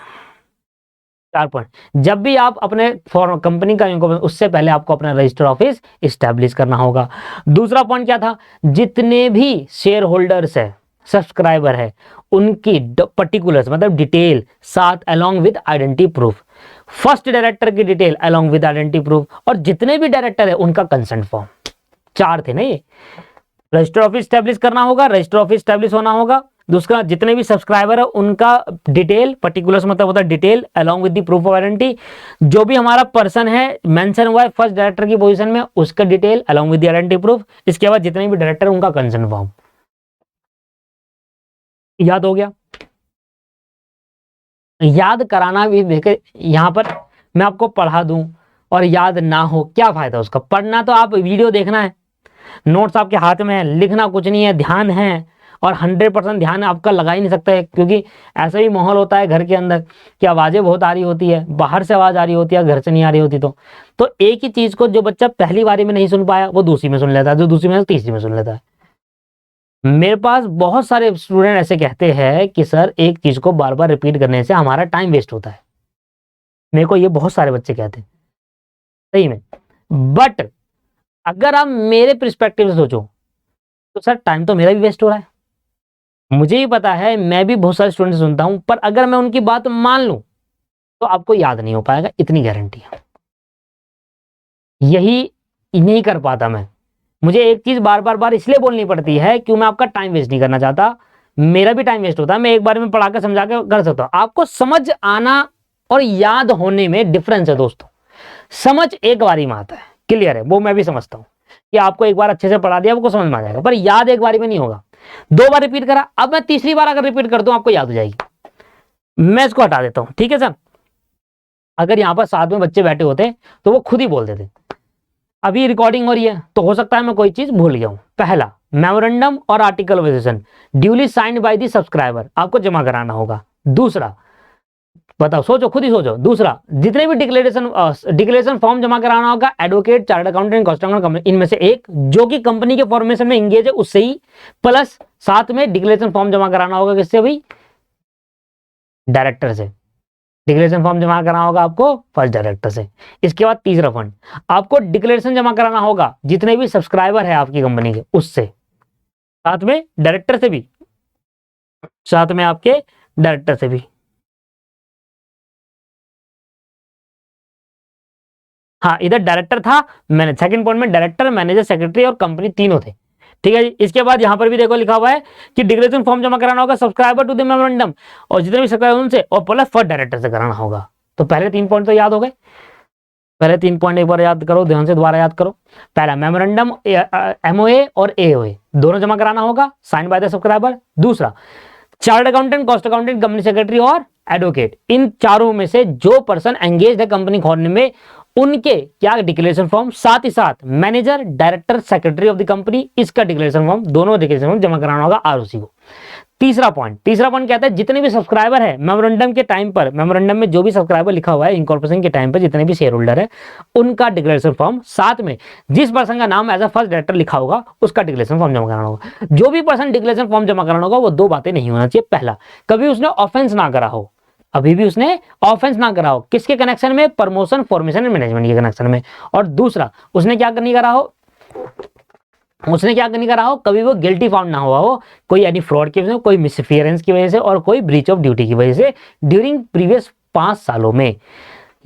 4 पॉइंट, जब भी आप अपने कंपनी का इनकॉर्पोरेशन, उससे पहले आपको अपना रजिस्टर ऑफिस इस्टेब्लिश करना होगा। दूसरा पॉइंट क्या था? जितने भी शेयर होल्डर्स है, सब्सक्राइबर है, उनकी पर्टिकुलर्स मतलब डिटेल साथ along with identity proof, first director की detail along with identity proof, और जितने भी डायरेक्टर है उनका कंसेंट फॉर्म। 4 थे ना ये। रजिस्टर ऑफिस स्टैब्लिश करना होगा, रजिस्टर ऑफिस स्टैब्लिश होना होगा। दूसरा, जितने भी सब्सक्राइबर है उनका डिटेल, पर्टिकुलर्स मतलब होता है detail along with the proof of identity. जो भी हमारा पर्सन है मेंशन हुआ है फर्स्ट डायरेक्टर की पोजीशन में, उसका detail along with the identity proof. इसके बाद जितने भी डायरेक्टर उनका कंसेंट फॉर्म। याद हो गया? याद कराना भी देखे, यहां पर मैं आपको पढ़ा दूं और याद ना हो, क्या फायदा उसका? पढ़ना तो आप वीडियो देखना है, नोट्स आपके हाथ में है, लिखना कुछ नहीं है, ध्यान है, और 100% ध्यान आपका लगा ही नहीं सकता है, क्योंकि ऐसा ही माहौल होता है घर के अंदर कि आवाजें बहुत आ रही होती है, बाहर से आवाज आ रही होती है, घर से नहीं आ रही होती। तो एक ही चीज को जो बच्चा पहली बारी में नहीं सुन पाया वो दूसरी में सुन लेता है, जो दूसरी में तीसरी में सुन लेता है। मेरे पास बहुत सारे स्टूडेंट ऐसे कहते हैं कि सर एक चीज को बार बार रिपीट करने से हमारा टाइम वेस्ट होता है। मेरे को ये बहुत सारे बच्चे कहते हैं सही में। बट अगर आप मेरे पर्सपेक्टिव से सोचो तो सर टाइम तो मेरा भी वेस्ट हो रहा है, मुझे ही पता है, मैं भी बहुत सारे स्टूडेंट सुनता हूं, पर अगर मैं उनकी बात मान लूं तो आपको याद नहीं हो पाएगा, इतनी गारंटी है। यही नहीं कर पाता मैं, मुझे एक चीज बार बार बार इसलिए बोलनी पड़ती है क्यों, मैं आपका टाइम वेस्ट नहीं करना चाहता। मेरा भी टाइम वेस्ट होता है, मैं एक बार में पढ़ा के समझा के कर सकता हूं। आपको समझ आना और याद होने में डिफरेंस है दोस्तों। समझ एक बारी में आता है, क्लियर है, वो मैं भी समझता हूं कि आपको एक बार अच्छे से पढ़ा दिया आपको समझ में आ जाएगा, पर याद एक बारी में नहीं होगा। 2 बार रिपीट करा, अब मैं तीसरी बार अगर रिपीट कर दूं आपको याद हो जाएगी। मैं इसको हटा देता हूं, ठीक है सर। अगर यहां पर साथ में बच्चे बैठे होते तो वो खुद ही बोल देते। अभी रिकॉर्डिंग हो रही है तो हो सकता है मैं कोई चीज भूल गया हूं। पहला, मेमोरेंडम और article of association duly signed by the subscriber, आपको जमा कराना होगा। दूसरा, बताओ, सोचो, खुद ही सोचो। दूसरा, जितने भी डिक्लेरेशन फॉर्म जमा कराना होगा, advocate, chartered accountant, cost accountant, इनमें से एक जो कि कंपनी के फॉर्मेशन में इंगेज है उससे ही, प्लस साथ में डिक्लेरेशन फॉर्म जमा कराना होगा किससे भाई? डायरेक्टर से। डिक्लेरेशन फॉर्म जमा कराना होगा आपको फर्स्ट डायरेक्टर से। इसके बाद तीसरा फंड, आपको डिक्लेरेशन जमा कराना होगा जितने भी सब्सक्राइबर है आपकी कंपनी के उससे, साथ में डायरेक्टर से भी, साथ में आपके डायरेक्टर से भी। हाँ, इधर डायरेक्टर था, मैंने सेकंड पॉइंट में डायरेक्टर, मैनेजर, सेक्रेटरी और कंपनी तीनों थे, ठीक है जी। इसके बाद यहां पर भी देखो लिखा हुआ है कि डिक्लेरेशन फॉर्म जमा कराना होगा सब्सक्राइबर टू द मेमोरेंडम, और जितने भी सब्सक्राइबर उनसे, और प्लस फर्स्ट डायरेक्टर से कराना होगा। तो पहले 3 पॉइंट तो याद हो गए। पहले 3 पॉइंट एक बार याद करो, ध्यान से दोबारा याद करो। पहला, मेमोरेंडम एमओए और एओए दोनों जमा कराना होगा, साइन बाय द सब्सक्राइबर। दूसरा, chartered accountant, cost accountant, company secretary और एडवोकेट, इन चारों में से जो पर्सन एंगेज है कंपनी खोलने में, उनके क्या डिक्लेरेशन फॉर्म, साथ ही साथ manager, director, secretary of the company, इसका डिक्लेरेशन फॉर्म, दोनों डिक्लेरेशन फॉर्म जमा कराना होगा आरओसी को। तीसरा पॉइंट कहता है जितने भी सब्सक्राइबर है मेमोरेंडम के टाइम पर, मेमोरेंडम में जो भी सब्सक्राइबर लिखा हुआ है इनकॉर्पोरेशन के टाइम पर, जितने भी शेयर होल्डर है उनका डिक्लेरेशन फॉर्म, साथ में जिस पर्सन का नाम एज अ फर्स्ट डायरेक्टर लिखा होगा उसका डिक्लेरेशन फॉर्म जमा कराना होगा। जो भी पर्सन डिक्लेरेशन फॉर्म जमा कराना होगा वो 2 बातें नहीं होना चाहिए। पहला, कभी उसने ऑफेंस ना करा हो, अभी भी उसने ऑफेंस ना करा हो, किसके कनेक्शन में? प्रमोशन, फॉर्मेशन एंड मैनेजमेंट के कनेक्शन में। और दूसरा, उसने क्या नहीं करा हो, कभी वो गिल्टी फाउंड ना हुआ हो, कोई यानी फ्रॉड की वजह से, कोई मिसफियरेंस की वजह से, और कोई ब्रीच ऑफ ड्यूटी की वजह से ड्यूरिंग प्रीवियस 5 सालों में।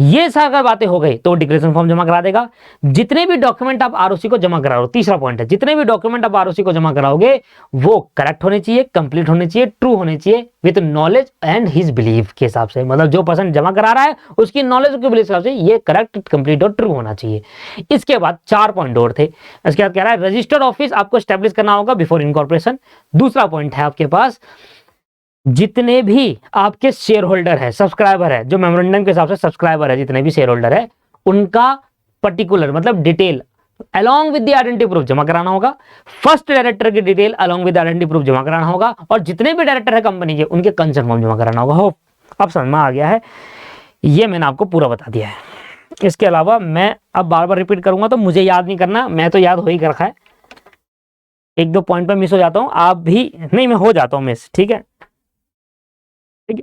ये सारी अगर बातें हो गई तो डिक्लेरेशन फॉर्म जमा करा देगा। जितने भी डॉक्यूमेंट आप आरओसी को जमा कराओ, तीसरा पॉइंट है, जितने भी डॉक्यूमेंट आप आरओसी को जमा कराओगे वो करेक्ट होने चाहिए, कंप्लीट होने चाहिए, ट्रू होने चाहिए, with knowledge and his belief के हिसाब से। मतलब जो पर्सन जमा करा रहा है उसकी नॉलेज के बिलीफ के हिसाब से ये करेक्ट, कंप्लीट और ट्रू होना चाहिए। इसके बाद 4 पॉइंट और थे। इसके बाद कह रहा है रजिस्टर्ड ऑफिस आपको स्टैब्लिश करना होगा बिफोर इनकॉर्पोरेशन। दूसरा पॉइंट है आपके पास, जितने भी आपके शेयर होल्डर है, सब्सक्राइबर है, जो मेमोरेंडम के हिसाब से सब्सक्राइबर है, जितने भी शेयर होल्डर है उनका पर्टिकुलर मतलब detail along with the identity proof जमा कराना होगा, फर्स्ट डायरेक्टर की detail along with identity proof जमा कराना होगा, और जितने भी डायरेक्टर है कंपनी के उनके कंसर्न फॉर्म जमा कराना होगा। होप अब समझ में आ गया है, ये मैंने आपको पूरा बता दिया है। इसके अलावा मैं अब बार बार रिपीट करूंगा तो मुझे याद नहीं करना, मैं तो याद हो ही कर रखा है, एक दो पॉइंट पर मिस हो जाता हूं, आप भी नहीं, मैं हो जाता हूं मिस, ठीक है, ठीक है,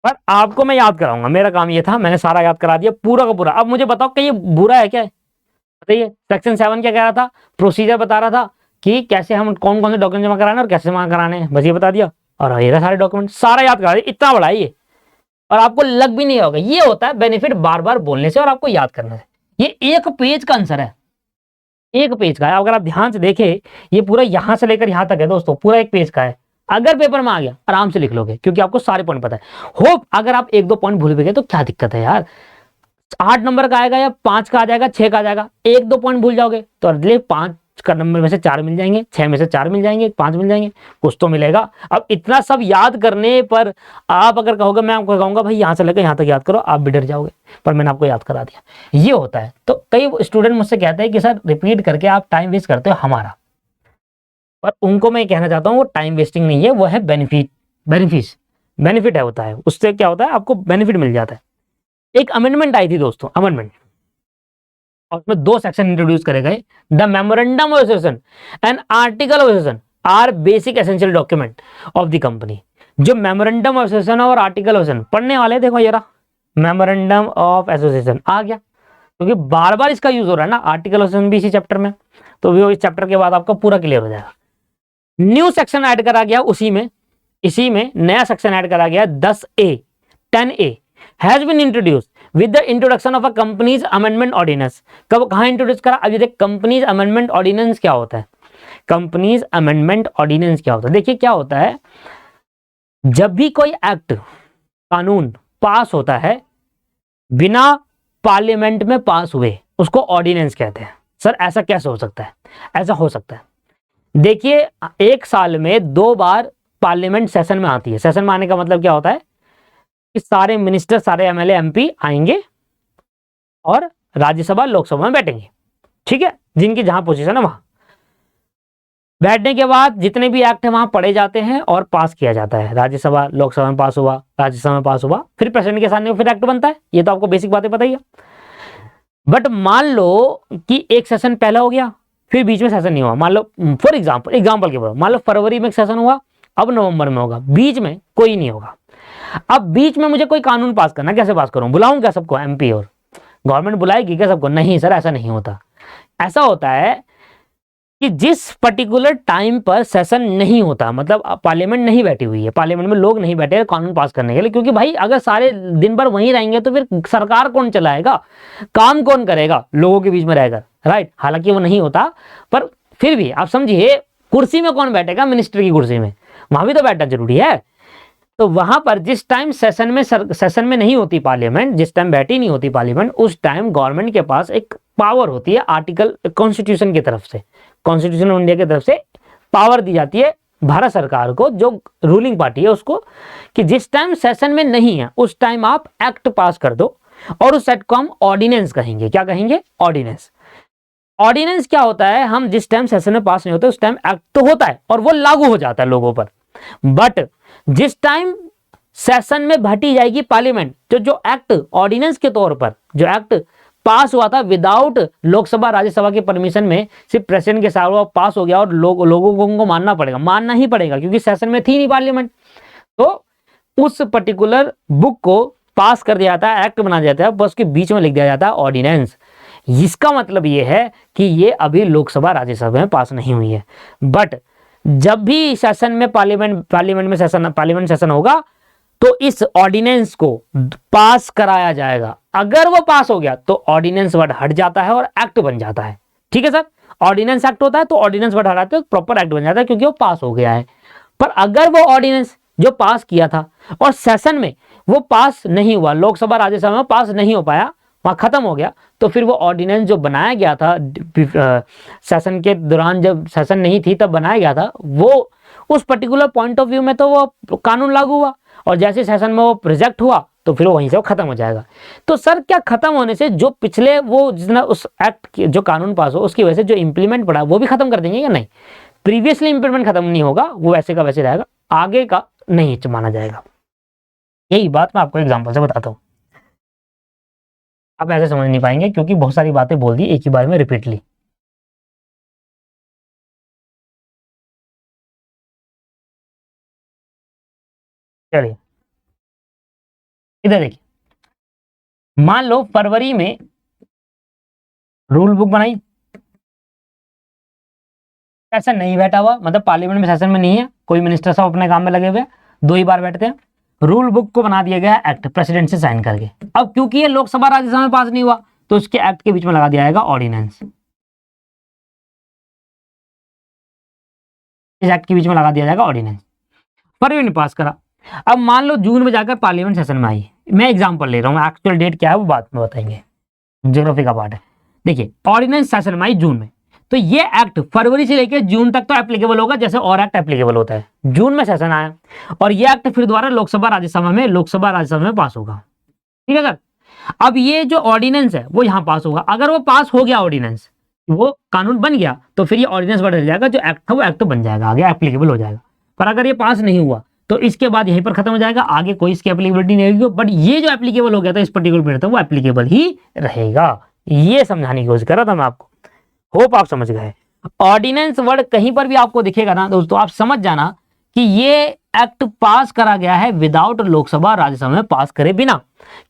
पर आपको मैं याद कराऊंगा, मेरा काम ये था, मैंने सारा याद करा दिया पूरा का पूरा। अब मुझे बताओ कि ये बुरा है क्या है? बताइए, सेक्शन 7 क्या कह रहा था, प्रोसीजर बता रहा था कि कैसे हम कौन कौन से डॉक्यूमेंट जमा कराने और कैसे जमा कराने हैं, बस ये बता दिया, और ये सारे डॉक्यूमेंट सारा याद करा दिया, इतना बड़ा है ये, और आपको लग भी नहीं होगा। ये होता है बेनिफिट बार बार बोलने से और आपको याद करने से। ये एक पेज का आंसर है, एक पेज का है, अगर आप ध्यान से देखें ये पूरा यहां से लेकर यहां तक है दोस्तों, पूरा एक पेज का है। अगर पेपर में आ गया आराम से लिख लोगे, क्योंकि आपको सारे पॉइंट पता है। होप अगर आप एक दो पॉइंट भूल भी गए तो क्या दिक्कत है यार, 8 नंबर का आएगा या 5 का आ जाएगा, 6 का आ जाएगा, एक दो पॉइंट भूल जाओगे तो अगले 5 का नंबर में से 4 मिल जाएंगे, 6 में से 4 मिल जाएंगे, 5 मिल जाएंगे, कुछ तो मिलेगा। अब इतना सब याद करने पर आप अगर कहोगे, मैं आपको कहूंगा भाई यहां से लेकर यहां तक याद करो, आप भी डर जाओगे, पर मैंने आपको याद करा दिया। ये होता है। तो कई स्टूडेंट मुझसे कहते हैं कि सर रिपीट करके आप टाइम वेस्ट करते हो हमारा, पर उनको मैं कहना चाहता हूँ वो टाइम वेस्टिंग नहीं है, वो है बेनिफिट है, होता है, उससे क्या होता है आपको बेनिफिट मिल जाता है। एक अमेंडमेंट आई थी दोस्तों, अमेंडमेंट, और उसमें 2 सेक्शन इंट्रोड्यूस करे गए। The memorandum of association and article of association are basic essential document of the company. जो मेमोरेंडम ऑफ एसोसिएशन और आर्टिकल ऑफ एसोसिएशन पढ़ने वाले, देखो ये रहा मेमोरेंडम ऑफ एसोसिएशन आ गया, क्योंकि बार बार इसका यूज हो रहा है ना, आर्टिकल ऑफ एसोसिएशन भी इसी चैप्टर में, तो वो इस चैप्टर के बाद आपका पूरा क्लियर हो जाएगा। न्यू सेक्शन ऐड करा गया, इसी में नया सेक्शन ऐड करा गया 10A has been introduce with the introduction of a companies amendment ordinance. कब कहां इंट्रोड्यूस करा? अभी देख कंपनीज अमेंडमेंट ऑर्डिनेंस क्या होता है, कंपनीज अमेंडमेंट ऑर्डिनेंस क्या होता है। देखिए क्या होता है, जब भी कोई एक्ट कानून पास होता है बिना पार्लियामेंट में पास हुए, उसको ऑर्डिनेंस कहते हैं। सर ऐसा कैसे हो सकता है? ऐसा हो सकता है, देखिए 1 साल में 2 बार पार्लियामेंट सेशन में आती है। सेशन में आने का मतलब क्या होता है कि सारे मिनिस्टर, सारे एमएलए एमपी आएंगे और राज्यसभा लोकसभा में बैठेंगे, ठीक है, जिनकी जहां पोजीशन है वहां बैठने के बाद जितने भी एक्ट है वहां पढ़े जाते हैं और पास किया जाता है। राज्यसभा लोकसभा में पास हुआ, राज्यसभा में पास हुआ, फिर प्रेसिडेंट के सामने फिर एक्ट बनता है। ये तो आपको बेसिक बातें पता ही है। बट मान लो कि एक सेशन पहला हो गया, फिर बीच में सेशन नहीं हुआ, मान लो फॉर एग्जाम्पल के मान लो फरवरी में एक सेशन हुआ, अब नवंबर में होगा, बीच में कोई नहीं होगा। अब बीच में मुझे कोई कानून पास करना, कैसे पास करूं? बुलाऊं क्या सबको? एमपी और गवर्नमेंट बुलाएगी क्या सबको? नहीं सर, ऐसा नहीं होता। ऐसा होता है कि जिस पर्टिकुलर टाइम पर सेशन नहीं होता, मतलब पार्लियामेंट नहीं बैठी हुई है, पार्लियामेंट में लोग नहीं बैठे कानून पास करने के लिए, क्योंकि भाई अगर सारे दिन भर वहीं रहेंगे तो फिर सरकार कौन चलाएगा, काम कौन करेगा लोगों के बीच में रहकर, राइट। हालांकि वो नहीं होता, पर फिर भी आप समझिए, कुर्सी में कौन बैठेगा? मिनिस्टर की कुर्सी में, वहां भी तो बैठना जरूरी है। तो वहां पर जिस टाइम सेशन में नहीं होती पार्लियामेंट, जिस टाइम बैठी नहीं होती पार्लियामेंट, उस टाइम गवर्नमेंट के पास एक पावर होती है, आर्टिकल कॉन्स्टिट्यूशन की तरफ से, कॉन्स्टिट्यूशन ऑफ इंडिया की तरफ से पावर दी जाती है भारत सरकार को, जो रूलिंग पार्टी है उसको, कि जिस टाइम सेशन में नहीं है उस टाइम आप एक्ट पास कर दो, और उस एक्ट को हम ऑर्डिनेंस कहेंगे। क्या कहेंगे? ऑर्डिनेंस। ऑर्डिनेंस क्या होता है? हम जिस टाइम सेशन में पास नहीं होते उस टाइम एक्ट तो होता है और वो लागू हो जाता है लोगों पर, बट जिस टाइम सेशन में भटी जाएगी पार्लियामेंट, तो जो एक्ट ऑर्डिनेंस के तौर पर जो एक्ट पास हुआ था विदाउट लोकसभा राज्यसभा की परमिशन में, सिर्फ प्रेसिडेंट के साथ पास हो गया, और लोगों को उनको मानना ही पड़ेगा क्योंकि सेशन में थी नहीं पार्लियामेंट, तो उस पर्टिकुलर बुक को पास कर दिया जाता है, एक्ट बना जाता है, बस उसके बीच में लिख दिया जाता है ऑर्डिनेंस। इसका मतलब ये है कि ये अभी लोकसभा राज्यसभा में पास नहीं हुई है, बट जब भी सेशन में पार्लियामेंट सेशन होगा तो इस ऑर्डिनेंस को पास कराया जाएगा। अगर वो पास हो गया तो ऑर्डिनेंस वर्ड हट जाता है और एक्ट बन जाता है। ठीक है सर, ऑर्डिनेंस एक्ट होता है तो ऑर्डिनेंस वर्ड हटाते हो, प्रॉपर एक्ट बन जाता है क्योंकि वो पास हो गया है। पर अगर वो ऑर्डिनेंस जो पास किया था और सेशन में वो पास नहीं हुआ, लोकसभा राज्यसभा में पास नहीं हो पाया, वहां खत्म हो गया, तो फिर वो ऑर्डिनेंस जो बनाया गया था सेशन के दौरान, जब सेशन नहीं थी तब बनाया गया था, वो उस पर्टिकुलर पॉइंट ऑफ व्यू में तो वो कानून लागू हुआ, और जैसे सेशन में वो प्रोजेक्ट हुआ तो फिर वहीं से वो खत्म हो जाएगा। तो सर क्या खत्म होने से जो पिछले वो जितना उस एक्ट जो कानून पास हो उसकी वजह से जो इंप्लीमेंट पड़ा वो भी खत्म कर देंगे या नहीं? प्रीवियसली इंप्लीमेंट खत्म नहीं होगा, वो वैसे का वैसे रहेगा, आगे का नहीं माना जाएगा। यही बात मैं आपको एग्जाम्पल से बताता हूँ। आप ऐसे समझ नहीं पाएंगे क्योंकि बहुत सारी बातें बोल दी एक ही बार में रिपीटली। चलिए इधर देखिए, मान लो फरवरी में रूल बुक बनाई, सेशन नहीं बैठा हुआ, मतलब पार्लियामेंट में सेशन में नहीं है, कोई मिनिस्टर सब अपने काम में लगे हुए, 2 ही बार बैठते हैं। रूल बुक को बना दिया गया एक्ट प्रेसिडेंट से साइन करके। अब क्योंकि ये लोकसभा राज्यसभा में पास नहीं हुआ तो उसके एक्ट के बीच में लगा दिया जाएगा ऑर्डिनेंस। इस एक्ट के बीच में लगा दिया जाएगा ऑर्डिनेंस। फरवरी ने पास करा, अब मान लो जून में जाकर पार्लियामेंट सेशन में आई, मैं एग्जाम्पल ले रहा हूँ, एक्चुअल डेट क्या है वो बाद में बताएंगे, ज्योग्राफी का पार्ट है। देखिए ऑर्डिनेंस सेशन में आई जून में, तो ये एक्ट फरवरी से लेकर जून तक तो एप्लीकेबल होगा जैसे और एक्ट एप्लीकेबल होता है। जून में सेशन आया और ये एक्ट फिर दोबारा लोकसभा राज्यसभा में पास होगा। ठीक है सर। अब ये जो ऑर्डिनेंस है वो यहाँ पास होगा, अगर वो पास हो गया ऑर्डिनेंस, वो कानून बन गया, तो फिर ये ऑर्डिनेंस बदल जाएगा, जो एक्ट था वो एक्ट बन जाएगा, आगे एप्लीकेबल हो जाएगा। पर अगर ये पास नहीं हुआ तो इसके बाद यहीं पर खत्म हो जाएगा, आगे कोई इसकी एप्लीकेबिलिटी नहीं होगी। बट ये जो एप्लीकेबल हो गया था इस पर्टिकुलर पीरियड तक वो एप्लीकेबल ही रहेगा। ये समझाने की कोशिश कर रहा था मैं आपको, होप आप समझ गए। ऑर्डिनेंस वर्ड कहीं पर भी आपको दिखेगा ना दोस्तों, आप समझ जाना कि ये एक्ट पास करा गया है विदाउट लोकसभा राज्यसभा में पास करे बिना,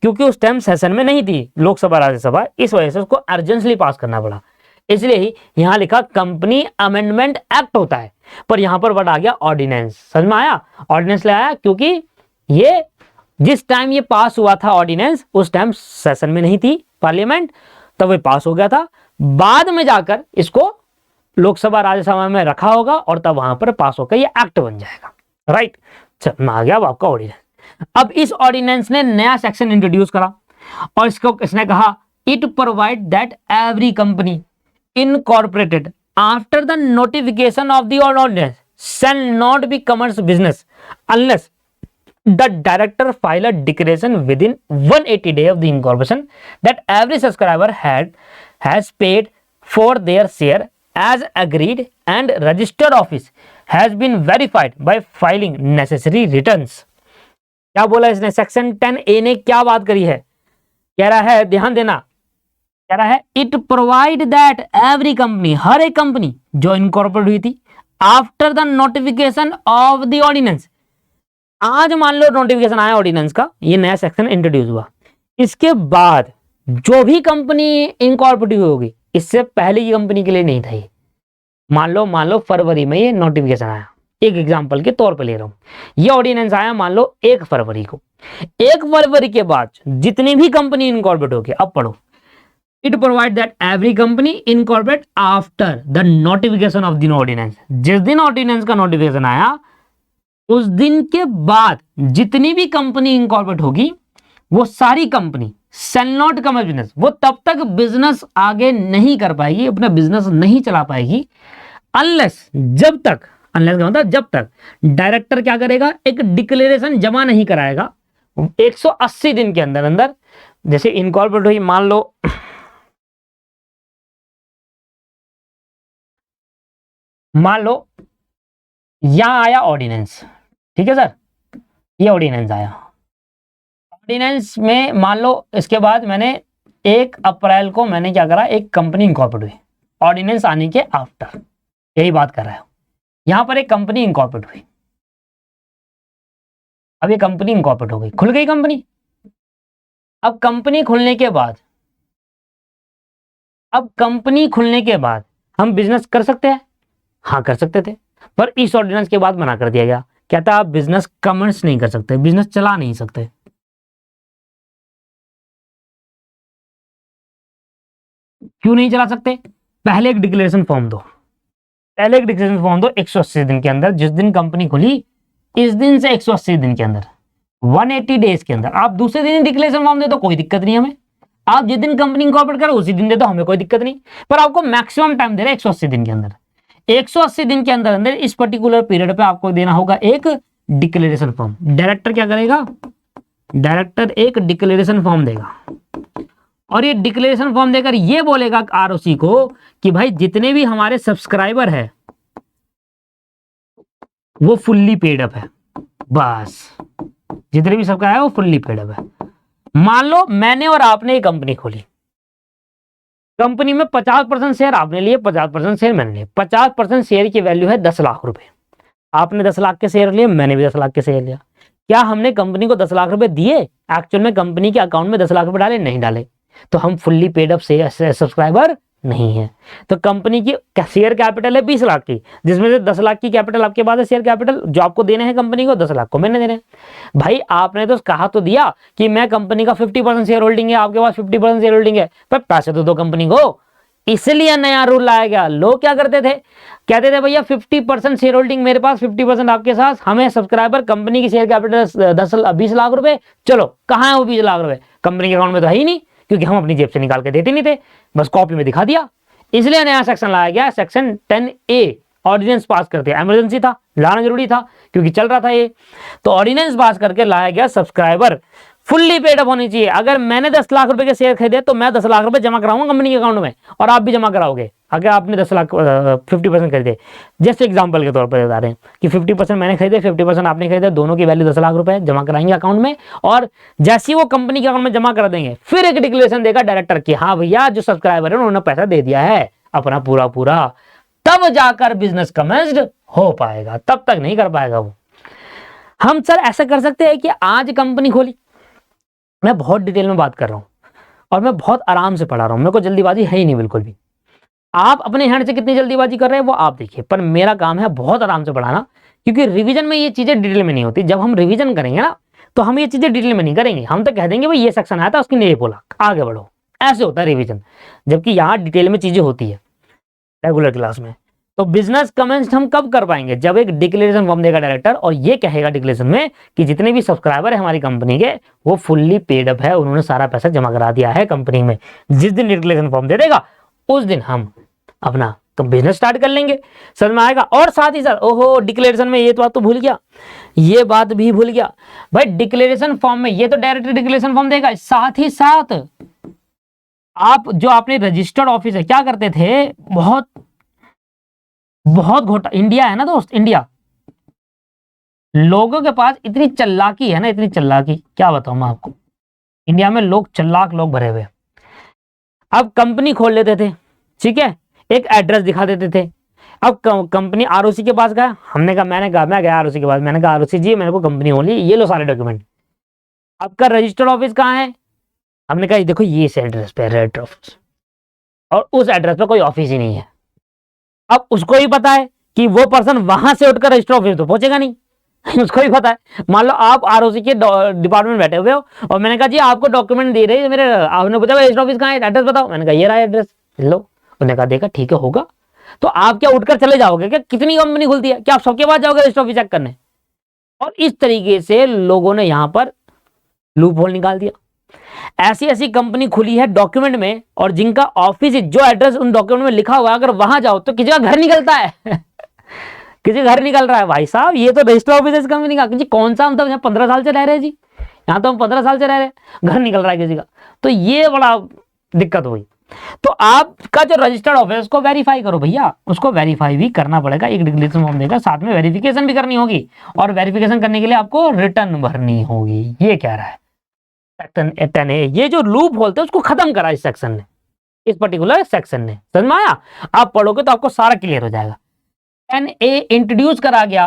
क्योंकि उस टाइम सेशन में नहीं थी लोकसभा राज्यसभा, इस वजह से उसको अर्जेंटली पास करना पड़ा। इसलिए ही यहां लिखा कंपनी अमेंडमेंट एक्ट होता है, पर यहां पर वर्ड आ गया ऑर्डिनेंस। समझ में आया? ऑर्डिनेंस ले आया क्योंकि ये जिस टाइम ये पास हुआ था ऑर्डिनेंस उस टाइम सेशन में नहीं थी पार्लियामेंट, तब वो पास हो गया था, बाद में जाकर इसको लोकसभा राज्यसभा में रखा होगा और तब वहां पर पास होकर ये एक्ट बन जाएगा। राइट, चल आ गया अब आपका ऑर्डिनेंस। अब इस ऑर्डिनेंस ने नया सेक्शन इंट्रोड्यूस करा और इसने कहा it provide that every company incorporated after the notification of the ordinance shall not be commerce business unless the director file a declaration within 180 days of the incorporation that every subscriber has paid for their share as agreed and registered office has been verified by filing necessary returns। क्या बोला इसने? Section 10A ने क्या बात करी है? कह रहा है, ध्यान देना, कह रहा है it provide that every company, हर एक कंपनी जो इनकॉर्पोरेट हुई थी after the notification of the ordinance, आज मान लो नोटिफिकेशन आया ऑर्डिनेंस का, ये नया सेक्शन इंट्रोड्यूस हुआ, इसके बाद जो भी कंपनी इनकॉर्पोरेट होगी, इससे पहले की कंपनी के लिए नहीं था ये। मान लो फरवरी में ये नोटिफिकेशन आया, एक एग्जांपल के तौर पे ले रहा हूं, ये ऑर्डिनेंस आया मान लो 1 फरवरी को, 1 फरवरी के बाद जितनी भी कंपनी इनकॉर्पोरेट होगी, अब पढ़ो, it provide that every company incorporate after the notification of the ordinance, जिस दिन ऑर्डिनेंस का नोटिफिकेशन आया उस दिन के बाद जितनी भी कंपनी इनकॉर्पोरेट होगी वो सारी company shall not come business, वो तब तक बिजनेस आगे नहीं कर पाएगी, अपना बिजनेस नहीं चला पाएगी अनलेस, जब तक, अनलेस का मतलब जब तक डायरेक्टर क्या करेगा, एक डिक्लेरेशन जमा नहीं कराएगा 180 दिन के अंदर अंदर। जैसे इनकॉर्पोरेट हुई, मान लो यहां आया ऑर्डिनेंस, ठीक है सर, ये ऑर्डिनेंस आया, ऑर्डिनेंस में मान लो इसके बाद मैंने 1 अप्रैल को मैंने क्या करा, एक कंपनी इनकॉर्पोरेट हुई, ऑर्डिनेंस आने के आफ्टर, यही बात कर रहा है। यहां पर एक कंपनी इनकॉर्पोरेट हुई, अब ये कंपनी इनकॉर्पोरेट हो गई, खुल गई कंपनी। अब कंपनी खुलने के बाद हम बिजनेस कर सकते हैं? हाँ कर सकते थे, पर इस ऑर्डिनेंस के बाद मना कर दिया गया, कहता है आप बिजनेस कमेंस नहीं कर सकते, बिजनेस चला नहीं सकते। क्यों नहीं चला सकते? पहले एक डिक्लेरेशन फॉर्म दो, 180 दिन के अंदर, जिस दिन कंपनी खुली इस दिन से 180 दिन के अंदर, 180 डेज के अंदर आप दूसरे दिन डिक्लेरेशन फॉर्म दे दो, कोई दिक्कत नहीं हमें। आप जिस दिन कंपनी इनकॉर्पोरेट करो उसी दिन दे दो, हमें कोई दिक्कत नहीं, पर आपको मैक्सिमम टाइम दे रहे 180 दिन के अंदर। 180 दिन के अंदर अंदर इस पर्टिकुलर पीरियड पे आपको देना होगा एक डिक्लेरेशन फॉर्म। डायरेक्टर क्या करेगा? डायरेक्टर एक डिक्लेरेशन फॉर्म देगा और ये डिक्लेरेशन फॉर्म देकर ये बोलेगा आरओसी को कि भाई जितने भी हमारे सब्सक्राइबर है वो फुल्ली पेड अप है, बस जितने भी सब्सक्राइबर है वो फुल्ली पेड अप है। मान लो मैंने और आपने एक कंपनी खोली, कंपनी में 50% शेयर आपने लिए, 50% शेयर मैंने लिए। 50% शेयर की वैल्यू है 10 लाख रुपए। आपने 10 लाख के शेयर लिए, मैंने भी 10 लाख के शेयर लिया। क्या हमने कंपनी को 10 लाख रुपए दिए? एक्चुअल में कंपनी के अकाउंट में 10 लाख रुपए डाले? नहीं डाले। तो हम फुल्ली पेड अप सब्सक्राइबर नहीं है। तो कंपनी की शेयर कैपिटल है 20 लाख की, जिसमें से 10 लाख की कैपिटल आपके पास है, शेयर कैपिटल जो आपको देने हैं कंपनी को, 10 लाख को मैंने देने हैं। भाई आपने तो कहा तो दिया कि मैं कंपनी का 50% शेयर होल्डिंग है, आपके पास 50% शेयर होल्डिंग है, पर पैसे तो दो कंपनी को। इसलिए नया रूल लाया गया। लोग क्या करते थे, कहते थे भैया 50% शेयर होल्डिंग मेरे पास, 50% आपके साथ, हमें सब्सक्राइबर, कंपनी की शेयर कैपिटल 20 लाख रुपए, चलो कहाँ है वो 20 लाख रुपए? कंपनी के अकाउंट में तो है ही नहीं, क्योंकि हम अपनी जेब से निकाल के देते नहीं थे, बस कॉपी में दिखा दिया। इसलिए नया सेक्शन लाया गया, सेक्शन 10A, ऑर्डिनेंस पास करते, इमरजेंसी था, लाना जरूरी था क्योंकि चल रहा था ये, तो ऑर्डिनेंस पास करके लाया गया सब्सक्राइबर फुल्ली पेड अप होनी चाहिए। अगर मैंने 10 लाख रुपए के शेयर खरीदे तो मैं 10 लाख रुपए जमा कराऊंगा कंपनी के अकाउंट में, और आप भी जमा कराओगे अगर आपने 10 लाख 50% खरीदे। जैसे एग्जांपल के तौर पर बता रहे हैं कि 50% मैंने खरीदे, 50% आपने खरीदे, दोनों की वैल्यू 10 लाख रुपए जमा कराएंगे अकाउंट में, और जैसे ही वो कंपनी के अकाउंट में जमा कर देंगे फिर एक डिक्लेरेशन देगा डायरेक्टर की, हाँ भैया जो सब्सक्राइबर है उन्होंने पैसा दे दिया है अपना पूरा, तब जाकर बिजनेस कमेंस्ड हो पाएगा, तब तक नहीं कर पाएगा वो। हम सर ऐसा कर सकते हैं कि आज कंपनी खोली, मैं बहुत डिटेल में बात कर रहा हूं और मैं बहुत आराम से पढ़ा रहा हूं, मेरे को जल्दीबाजी है ही नहीं बिल्कुल भी। आप अपने हैंड से कितनी जल्दीबाजी कर रहे हैं वो आप देखिए, पर मेरा काम है बहुत आराम से पढ़ाना, क्योंकि रिवीजन में ये चीजें डिटेल में नहीं होती। जब हम रिवीजन करेंगे ना तो हम ये चीजें डिटेल में नहीं करेंगे, हम तो कह देंगे भाई ये सेक्शन आया था उसकी नहीं बोला, आगे बढ़ो, ऐसे होता है रिवीजन। जबकि यहाँ डिटेल में चीजें होती है रेगुलर क्लास में। तो बिजनेस कमेंस हम कब कर पाएंगे? जब एक डिक्लेरेशन फॉर्म देगा डायरेक्टर और ये कहेगा डिक्लेरेशन में कि जितने भी सब्सक्राइबर है हमारी कंपनी के वो फुल्ली पेड अप है, उन्होंने सारा पैसा जमा करा दिया है कंपनी में। जिस दिन डिक्लेरेशन फॉर्म दे देगा उस दिन हम अपना बिजनेस स्टार्ट कर लेंगे, समझ में आएगा। और साथ ही साथ ओहो डिक्लेरेशन में ये तो बात तो भूल गया, ये बात भी भूल गया भाई, डिक्लेरेशन फॉर्म में ये तो डायरेक्ट डिक्लेरेशन फॉर्म देगा, साथ ही साथ आप जो आपने रजिस्टर्ड ऑफिस है क्या करते थे, बहुत घोटा, इंडिया है ना दोस्त, इंडिया, लोगों के पास इतनी चालाकी है ना, इतनी चालाकी क्या बताऊं मैं आपको, इंडिया में लोग चालाक लोग भरे हुए। अब कंपनी खोल लेते थे, ठीक है, एक एड्रेस दिखा देते थे। अब कंपनी आरओसी के पास गया, मैं गया आरओसी के पास, मैंने कहा आरओसी जी मेरे को कंपनी खोली, ये लो सारे डॉक्यूमेंट। आपका रजिस्टर्ड ऑफिस कहाँ है? हमने कहा देखो ये इस एड्रेस पे रजिस्टर्ड ऑफिस, और उस एड्रेस पे कोई ऑफिस ही नहीं है। अब उसको ही पता है कि वो पर्सन वहां से उठकर रजिस्टर ऑफिस तो पहुंचेगा नहीं, उसको भी पता है। मान लो आप आरओसी के डिपार्टमेंट में बैठे हुए हो और मैंने कहा जी आपको डॉक्यूमेंट दे रहे हैं मेरे, आपने पूछा रजिस्टर ऑफिस कहाँ है, एड्रेस बताओ, मैंने कहा ये रहा एड्रेस, लो। उन्होंने कहा देखा ठीक है होगा, तो आप क्या उठकर चले जाओगे क्या? कितनी कंपनी खुलती है, क्या आप सबके पास जाओगे रजिस्टर ऑफिस चेक करने? और इस तरीके से लोगों ने यहां पर लूप होल निकाल दिया। ऐसी ऐसी कंपनी खुली है डॉक्यूमेंट में, और जिनका ऑफिस जो एड्रेस उन डॉक्यूमेंट में लिखा हुआ है, अगर वहां जाओ तो किसी का घर निकलता है किसी घर निकल रहा है। भाई साहब ये तो रजिस्टर ऑफिस है इस कंपनी का, जी कौन सा, हम तो यहाँ 15 साल से रह रहे हैं जी, यहाँ तो हम 15 साल से रह रहे हैं, घर निकल रहा है किसी का, तो ये बड़ा दिक्कत हुई। तो आपका जो रजिस्टर्ड ऑफिस उसको वेरीफाई करो भैया, उसको वेरीफाई भी करना पड़ेगा, एक डिक्लेरेशन फॉर्म देगा, साथ में वेरिफिकेशन भी करनी होगी, और वेरिफिकेशन करने के लिए आपको रिटर्न भरनी होगी। ये कह रहा है सेक्शन 10A, ये जो लूप होल थे उसको खत्म करा इस सेक्शन ने, इस पर्टिकुलर सेक्शन ने, समझ में आया? आप पढ़ोगे तो आपको सारा क्लियर हो जाएगा। 10A इंट्रोड्यूस करा गया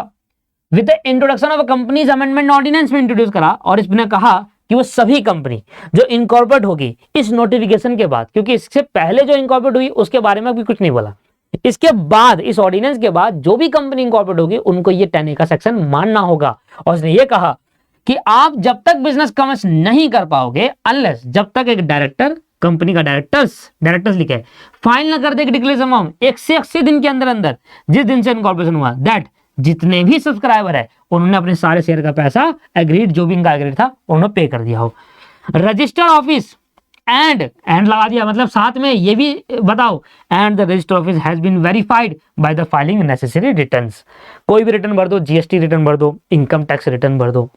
with the introduction of companies amendment ordinance में इंट्रोड्यूस करा, और इसने कहा कि वो सभी कंपनी जो इनकॉर्पोरेट होगी इस नोटिफिकेशन के बाद, क्योंकि इससे पहले जो इनकॉर्पोरेट हुई उसके बारे में भी कुछ नहीं बोला, इसके बाद इस ऑर्डिनेंस के बाद जो भी कंपनी इनकॉर्पोरेट होगी उनको ये 10A का सेक्शन मानना होगा। और उसने ये कहा कि आप जब तक बिजनेस कमेंस नहीं कर पाओगे अनलेस, जब तक एक डायरेक्टर, कंपनी का डायरेक्टर्स लिखे फाइल ना कर दे डिक्लेरेशन फॉर्म 180 दिन के अंदर जिस दिन से इनकॉर्पोरेशन हुआ, दैट जितने भी सब्सक्राइबर है उन्होंने अपने सारे शेयर का पैसा एग्रीड, जो भी इनका एग्रीड था उन्होंने पे कर दिया हो। रजिस्टर्ड ऑफिस एंड लगा दिया, मतलब साथ में ये भी बताओ, and the registered office has been verified by the filing necessary returns. कोई भी रिटर्न भर दो, जीएसटी रिटर्न भर दो, इनकम टैक्स रिटर्न भर दो,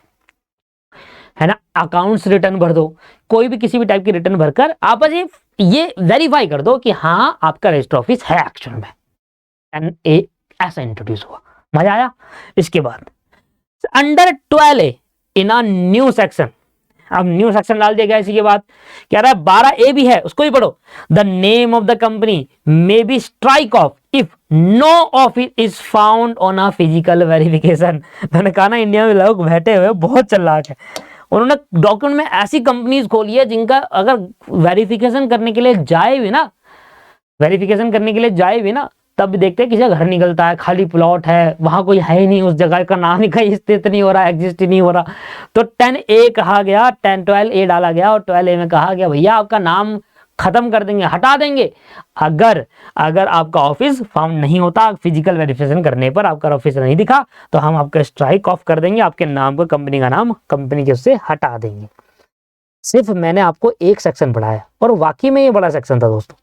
है ना, अकाउंट्स रिटर्न भर दो, कोई भी किसी भी टाइप की रिटर्न भरकर आप बस ये वेरीफाई कर दो कि हाँ आपका रजिस्टर ऑफिस है एक्चुअल में, एंड ए ऐसा इंट्रोड्यूस हुआ। मजा आया। इसके बाद under 12A in a new section, अब न्यू सेक्शन डाल दिया गया। इसी के बाद कह रहा है 12A भी है, उसको भी पढ़ो। The name of the company may be strike off if no office is found on a physical verification. मैंने कहा ना इंडिया में लोग बैठे हुए बहुत चालाक है, उन्होंने डॉक्यूमेंट में ऐसी कंपनीज खोली है जिनका अगर वेरिफिकेशन करने के लिए जाए भी ना, वेरिफिकेशन करने के लिए जाए भी ना, तब भी देखते हैं किसी का घर निकलता है, खाली प्लॉट है, वहां कोई है ही नहीं, उस जगह का नाम ही कहीं स्थित नहीं हो रहा, एग्जिस्ट ही नहीं हो रहा। तो 10A कहा गया, 12A डाला गया और 12A में कहा गया भैया आपका नाम खत्म कर देंगे, हटा देंगे अगर आपका ऑफिस फाउंड नहीं होता, फिजिकल वेरिफिकेशन करने पर आपका ऑफिस नहीं दिखा तो हम आपका स्ट्राइक ऑफ कर देंगे, आपके नाम को, कंपनी का नाम कंपनी के उससे हटा देंगे। सिर्फ मैंने आपको एक सेक्शन पढ़ाया और वाकई में ये बड़ा सेक्शन था दोस्तों,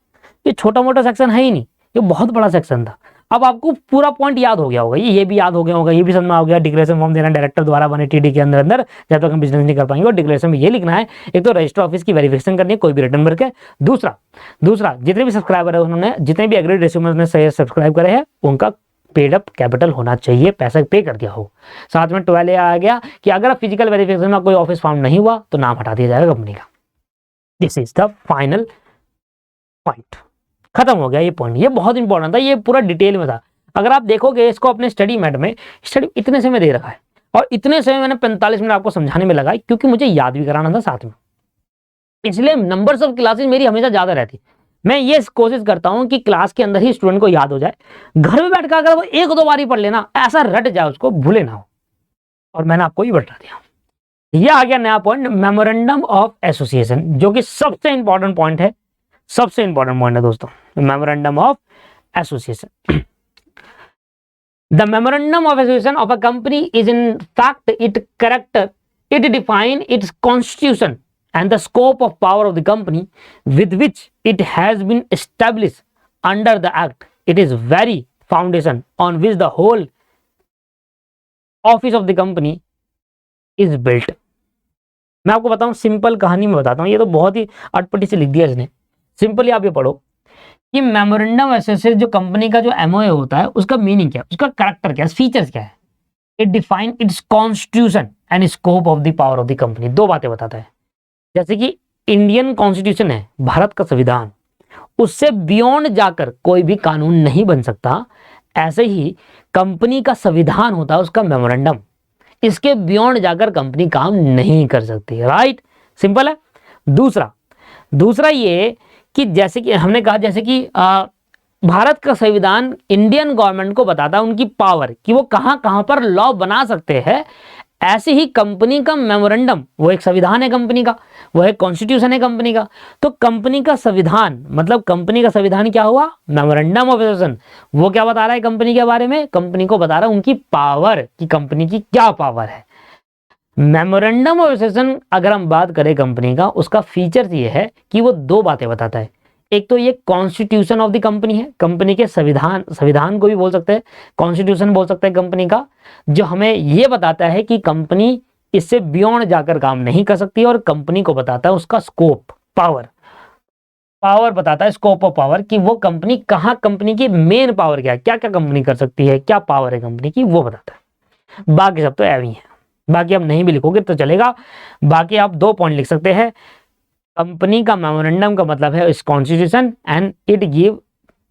ये छोटा मोटा सेक्शन है ही नहीं, ये बहुत बड़ा सेक्शन था। अब आपको पूरा पॉइंट याद हो गया होगा, ये भी याद हो गया होगा, ये भी समझ में आ गया। डिक्लेरेशन फॉर्म देना डायरेक्टर द्वारा बने टीडी के अंदर जब तक हम बिजनेस नहीं कर पाएंगे। और डिक्लेरेशन में ये लिखना है, एक तो रजिस्टर ऑफिस की वेरिफिकेशन करनी है कोई भी रिटर्न भर के, दूसरा जितने भी सब्सक्राइबर है उन्होंने, जितने भी एग्रीड रेशियो में उन्होंने सब्सक्राइब करे हैं उनका पेड अप कैपिटल होना चाहिए, पैसा पे कर दिया हो। साथ में 12A आ गया कि अगर फिजिकल वेरिफिकेशन में कोई ऑफिस फाउंड नहीं हुआ तो नाम हटा दिया जाएगा कंपनी का। This is the final point, खत्म हो गया ये पॉइंट। ये बहुत इंपॉर्टेंट था, ये पूरा डिटेल में था। अगर आप देखोगे इसको अपने स्टडी मैट में, स्टडी इतने समय दे रखा है और इतने समय मैंने 45 मिनट आपको समझाने में लगाई क्योंकि मुझे याद भी कराना था साथ में, इसलिए नंबर्स ऑफ क्लासेस मेरी हमेशा ज्यादा रहती। मैं ये कोशिश करता हूं कि क्लास के अंदर ही स्टूडेंट को याद हो जाए, घर में बैठकर अगर वो एक दो बार ही पढ़ लेना, ऐसा रट जाए उसको, भूले ना हो। और मैंने आपको ये बता दिया। ये आ गया नया पॉइंट, मेमोरेंडम ऑफ एसोसिएशन, जो कि सबसे इंपॉर्टेंट पॉइंट है, सबसे इंपॉर्टेंट पॉइंट है दोस्तों, memorandum of association. The memorandum of association of a company is in fact its character. It defines its constitution and the scope of power of the company with which it has been established under the act. It is very foundation on which the whole office of the company is built. मैं आपको बताऊं, simple कहानी में बताता हूं, ये तो बहुत ही अटपटी से लिख दिया इसने। सिंपली आप ये पढ़ो कि मेमोरेंडम एसोसिएशन जो कंपनी का जो एमओए होता है उसका मीनिंग क्या है, उसका कैरेक्टर क्या है, फीचर्स क्या है। It define it's constitution and scope of the power of the company. दो बातें बताता है, जैसे कि इंडियन कॉन्स्टिट्यूशन है, भारत का संविधान, उससे बियॉन्ड जाकर कोई भी कानून नहीं बन सकता। ऐसे ही कंपनी का संविधान होता है, उसका मेमोरेंडम, इसके बियॉन्ड जाकर कंपनी काम नहीं कर सकती। राइट, सिंपल है। दूसरा ये कि जैसे कि हमने कहा, जैसे कि भारत का संविधान इंडियन गवर्नमेंट को बताता है उनकी पावर कि वो कहां कहां पर लॉ बना सकते हैं, ऐसे ही कंपनी का मेमोरेंडम, वो एक संविधान है कंपनी का, वो एक कॉन्स्टिट्यूशन है कंपनी का। तो कंपनी का संविधान, मतलब कंपनी का संविधान क्या हुआ, मेमोरेंडम ऑफ एसोसिएशन। वो क्या बता रहा है कंपनी के बारे में, कंपनी को बता रहा है उनकी पावर, कि कंपनी की क्या पावर है। मेमोरेंडम ऑफ एसोसिएशन अगर हम बात करें कंपनी का, उसका फीचर ये है कि वो दो बातें बताता है। एक तो ये कॉन्स्टिट्यूशन ऑफ द कंपनी है, कंपनी के संविधान को भी बोल सकते हैं, कॉन्स्टिट्यूशन बोल सकते हैं कंपनी का, जो हमें ये बताता है कि कंपनी इससे बियॉन्ड जाकर काम नहीं कर सकती, और कंपनी को बताता है उसका स्कोप, पावर बताता है, स्कोप ऑफ पावर, कि वो कंपनी कहाँ, कंपनी की मेन पावर क्या है, क्या क्या कंपनी कर सकती है, क्या पावर है कंपनी की, वो बताता है। बाकी सब तो ऐवी है, बाकी आप नहीं भी लिखोगे तो चलेगा। बाकी आप 2 पॉइंट लिख सकते हैं, कंपनी का मेमोरेंडम का मतलब है इस constitution, and it give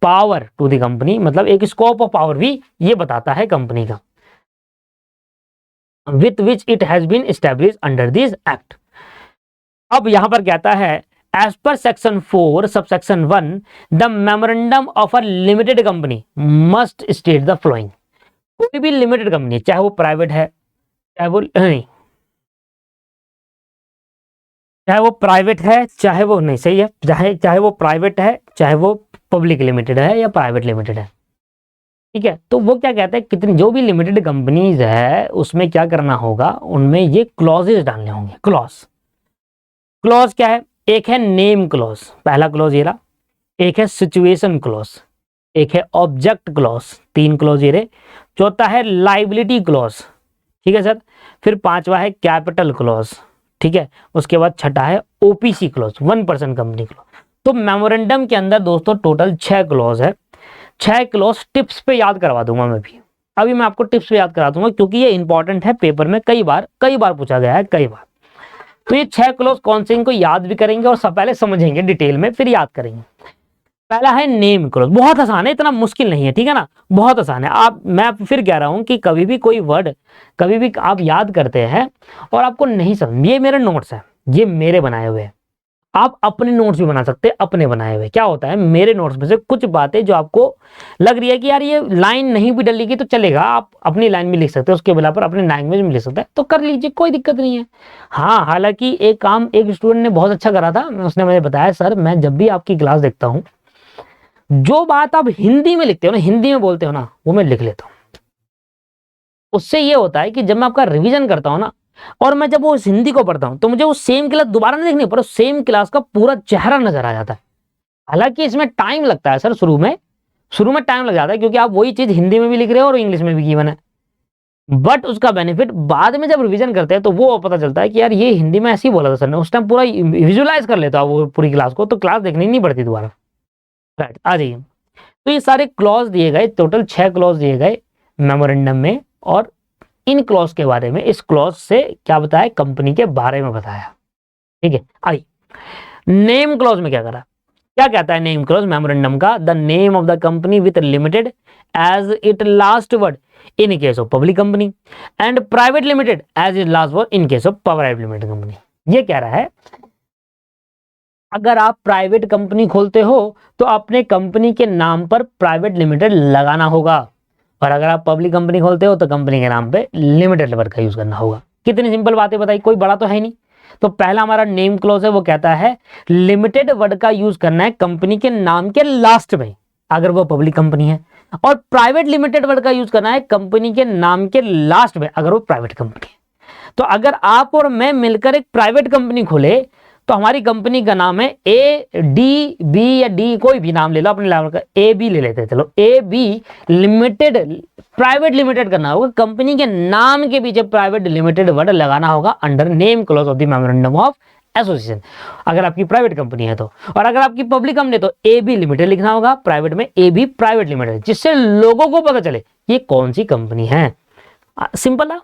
power to the company, मतलब एक स्कोप ऑफ पावर भी ये बताता है कंपनी का, with which it has been establish under this act. अब यहां पर कहता है, as per section 4 subsection 1 the memorandum of a limited company must state the following. कोई भी लिमिटेड कंपनी, चाहे वो प्राइवेट है, चाहे वो नहीं, चाहे वो प्राइवेट है, चाहे वो नहीं, सही है, चाहे वो प्राइवेट है, चाहे वो पब्लिक लिमिटेड है या प्राइवेट लिमिटेड है, ठीक है। तो वो क्या कहता है, कितनी जो भी लिमिटेड कंपनीज है उसमें क्या करना होगा, उनमें ये क्लॉजेज डालने होंगे। क्लॉज क्या है, एक है नेम क्लॉज, पहला क्लॉज ये रहा, एक है सिचुएशन क्लॉज, एक है ऑब्जेक्ट क्लॉज, 3 क्लॉज ये रहे, चौथा है लाइबिलिटी क्लॉज, ठीक है सर, फिर 5वां है कैपिटल क्लॉज, ठीक है। उसके बाद छठा है ओपीसी क्लॉज, 1% कंपनी क्लॉज। तो मेमोरेंडम के अंदर दोस्तों टोटल 6 क्लॉज है। 6 क्लॉज टिप्स पे याद करवा दूंगा मैं भी, अभी मैं आपको टिप्स पे याद करा दूंगा क्योंकि ये इंपॉर्टेंट है, पेपर में कई बार पूछा गया है, कई बार। तो ये 6 क्लॉज कौन से, इनको याद भी करेंगे और सब पहले समझेंगे डिटेल में, फिर याद करेंगे। पहला है नेम क्लॉज, बहुत आसान है, इतना मुश्किल नहीं है, ठीक है ना, बहुत आसान है। मैं फिर कह रहा हूं कि कभी भी कोई वर्ड कभी भी आप याद करते हैं और आपको नहीं समझ, ये मेरे नोट्स है, ये मेरे बनाए हुए हैं, आप अपने नोट्स भी बना सकते हैं, अपने बनाए हुए। क्या होता है, मेरे नोट्स में से कुछ बातें जो आपको लग रही है कि यार ये लाइन नहीं भी डलेगी तो चलेगा, आप अपनी लाइन में लिख सकते हैं, उसके बिना पर अपने लैंग्वेज में लिख सकते हैं, तो कर लीजिए, कोई दिक्कत नहीं है। हाँ, हालांकि एक काम एक स्टूडेंट ने बहुत अच्छा करा था, उसने मुझे बताया, सर मैं जब भी आपकी क्लास देखता हूँ, जो बात आप हिंदी में लिखते हो ना, हिंदी में बोलते हो ना, वो मैं लिख लेता हूँ। उससे ये होता है कि जब मैं आपका रिवीजन करता हूँ ना, और मैं जब वो उस हिंदी को पढ़ता हूं, तो मुझे वो सेम क्लास दोबारा नहीं देखनी, पर सेम क्लास का पूरा चेहरा नजर आ जाता है। हालांकि इसमें टाइम लगता है सर, शुरू में टाइम लग जाता है, क्योंकि आप वही चीज हिंदी में भी लिख रहे हो और इंग्लिश में भी गिवन है। बट उसका बेनिफिट बाद में जब रिवीजन करते हैं तो वो पता चलता है कि यार ये हिंदी में ऐसे ही बोला था सर ने, उस टाइम पूरा विजुलाइज कर लेता वो पूरी क्लास को, तो क्लास देखनी नहीं पड़ती दोबारा। राइट, आ जाइए। तो ये सारे क्लॉज दिए गए, टोटल 6 क्लॉज दिए गए मेमोरेंडम में, और इन क्लॉज के बारे में, इस क्लॉज से क्या बताया, कंपनी के बारे में बताया। ठीक है, आई नेम क्लॉज में क्या करा, क्या कहता है नेम क्लॉज मेमोरेंडम का, the name of the company with limited as it last word in case of public company and private limited as it last word in case of private limited company. ये कह रहा है अगर आप private company खोलते हो तो अपने कंपनी के नाम पर प्राइवेट लिमिटेड लगाना होगा, और अगर आप पब्लिक कंपनी खोलते हो तो कंपनी के नाम पे लिमिटेड वर्ड का यूज करना होगा। कितनी सिंपल बातें बताई, कोई बड़ा तो है नहीं। तो पहला हमारा नेम क्लॉज है, वो कहता है लिमिटेड वर्ड का यूज करना है कंपनी के नाम के लास्ट में अगर वो पब्लिक कंपनी है, और प्राइवेट लिमिटेड वर्ड का यूज करना है कंपनी के नाम के लास्ट में अगर वो प्राइवेट कंपनी है। तो अगर आप और मैं मिलकर एक प्राइवेट कंपनी खोले तो हमारी कंपनी का नाम है ए डी बी, या डी कोई भी नाम ले लो अपने लेवल का, ए बी ले लेते हैं, चलो A B limited, private limited करना होगा, कंपनी के नाम के पीछे प्राइवेट लिमिटेड वर्ड लगाना होगा under name clause of the memorandum of association, अगर आपकी प्राइवेट कंपनी है तो। और अगर आपकी पब्लिक कंपनी है तो ए बी लिमिटेड लिखना होगा, प्राइवेट में ए बी प्राइवेट लिमिटेड, जिससे लोगों को पता चले ये कौन सी कंपनी है। सिंपल है,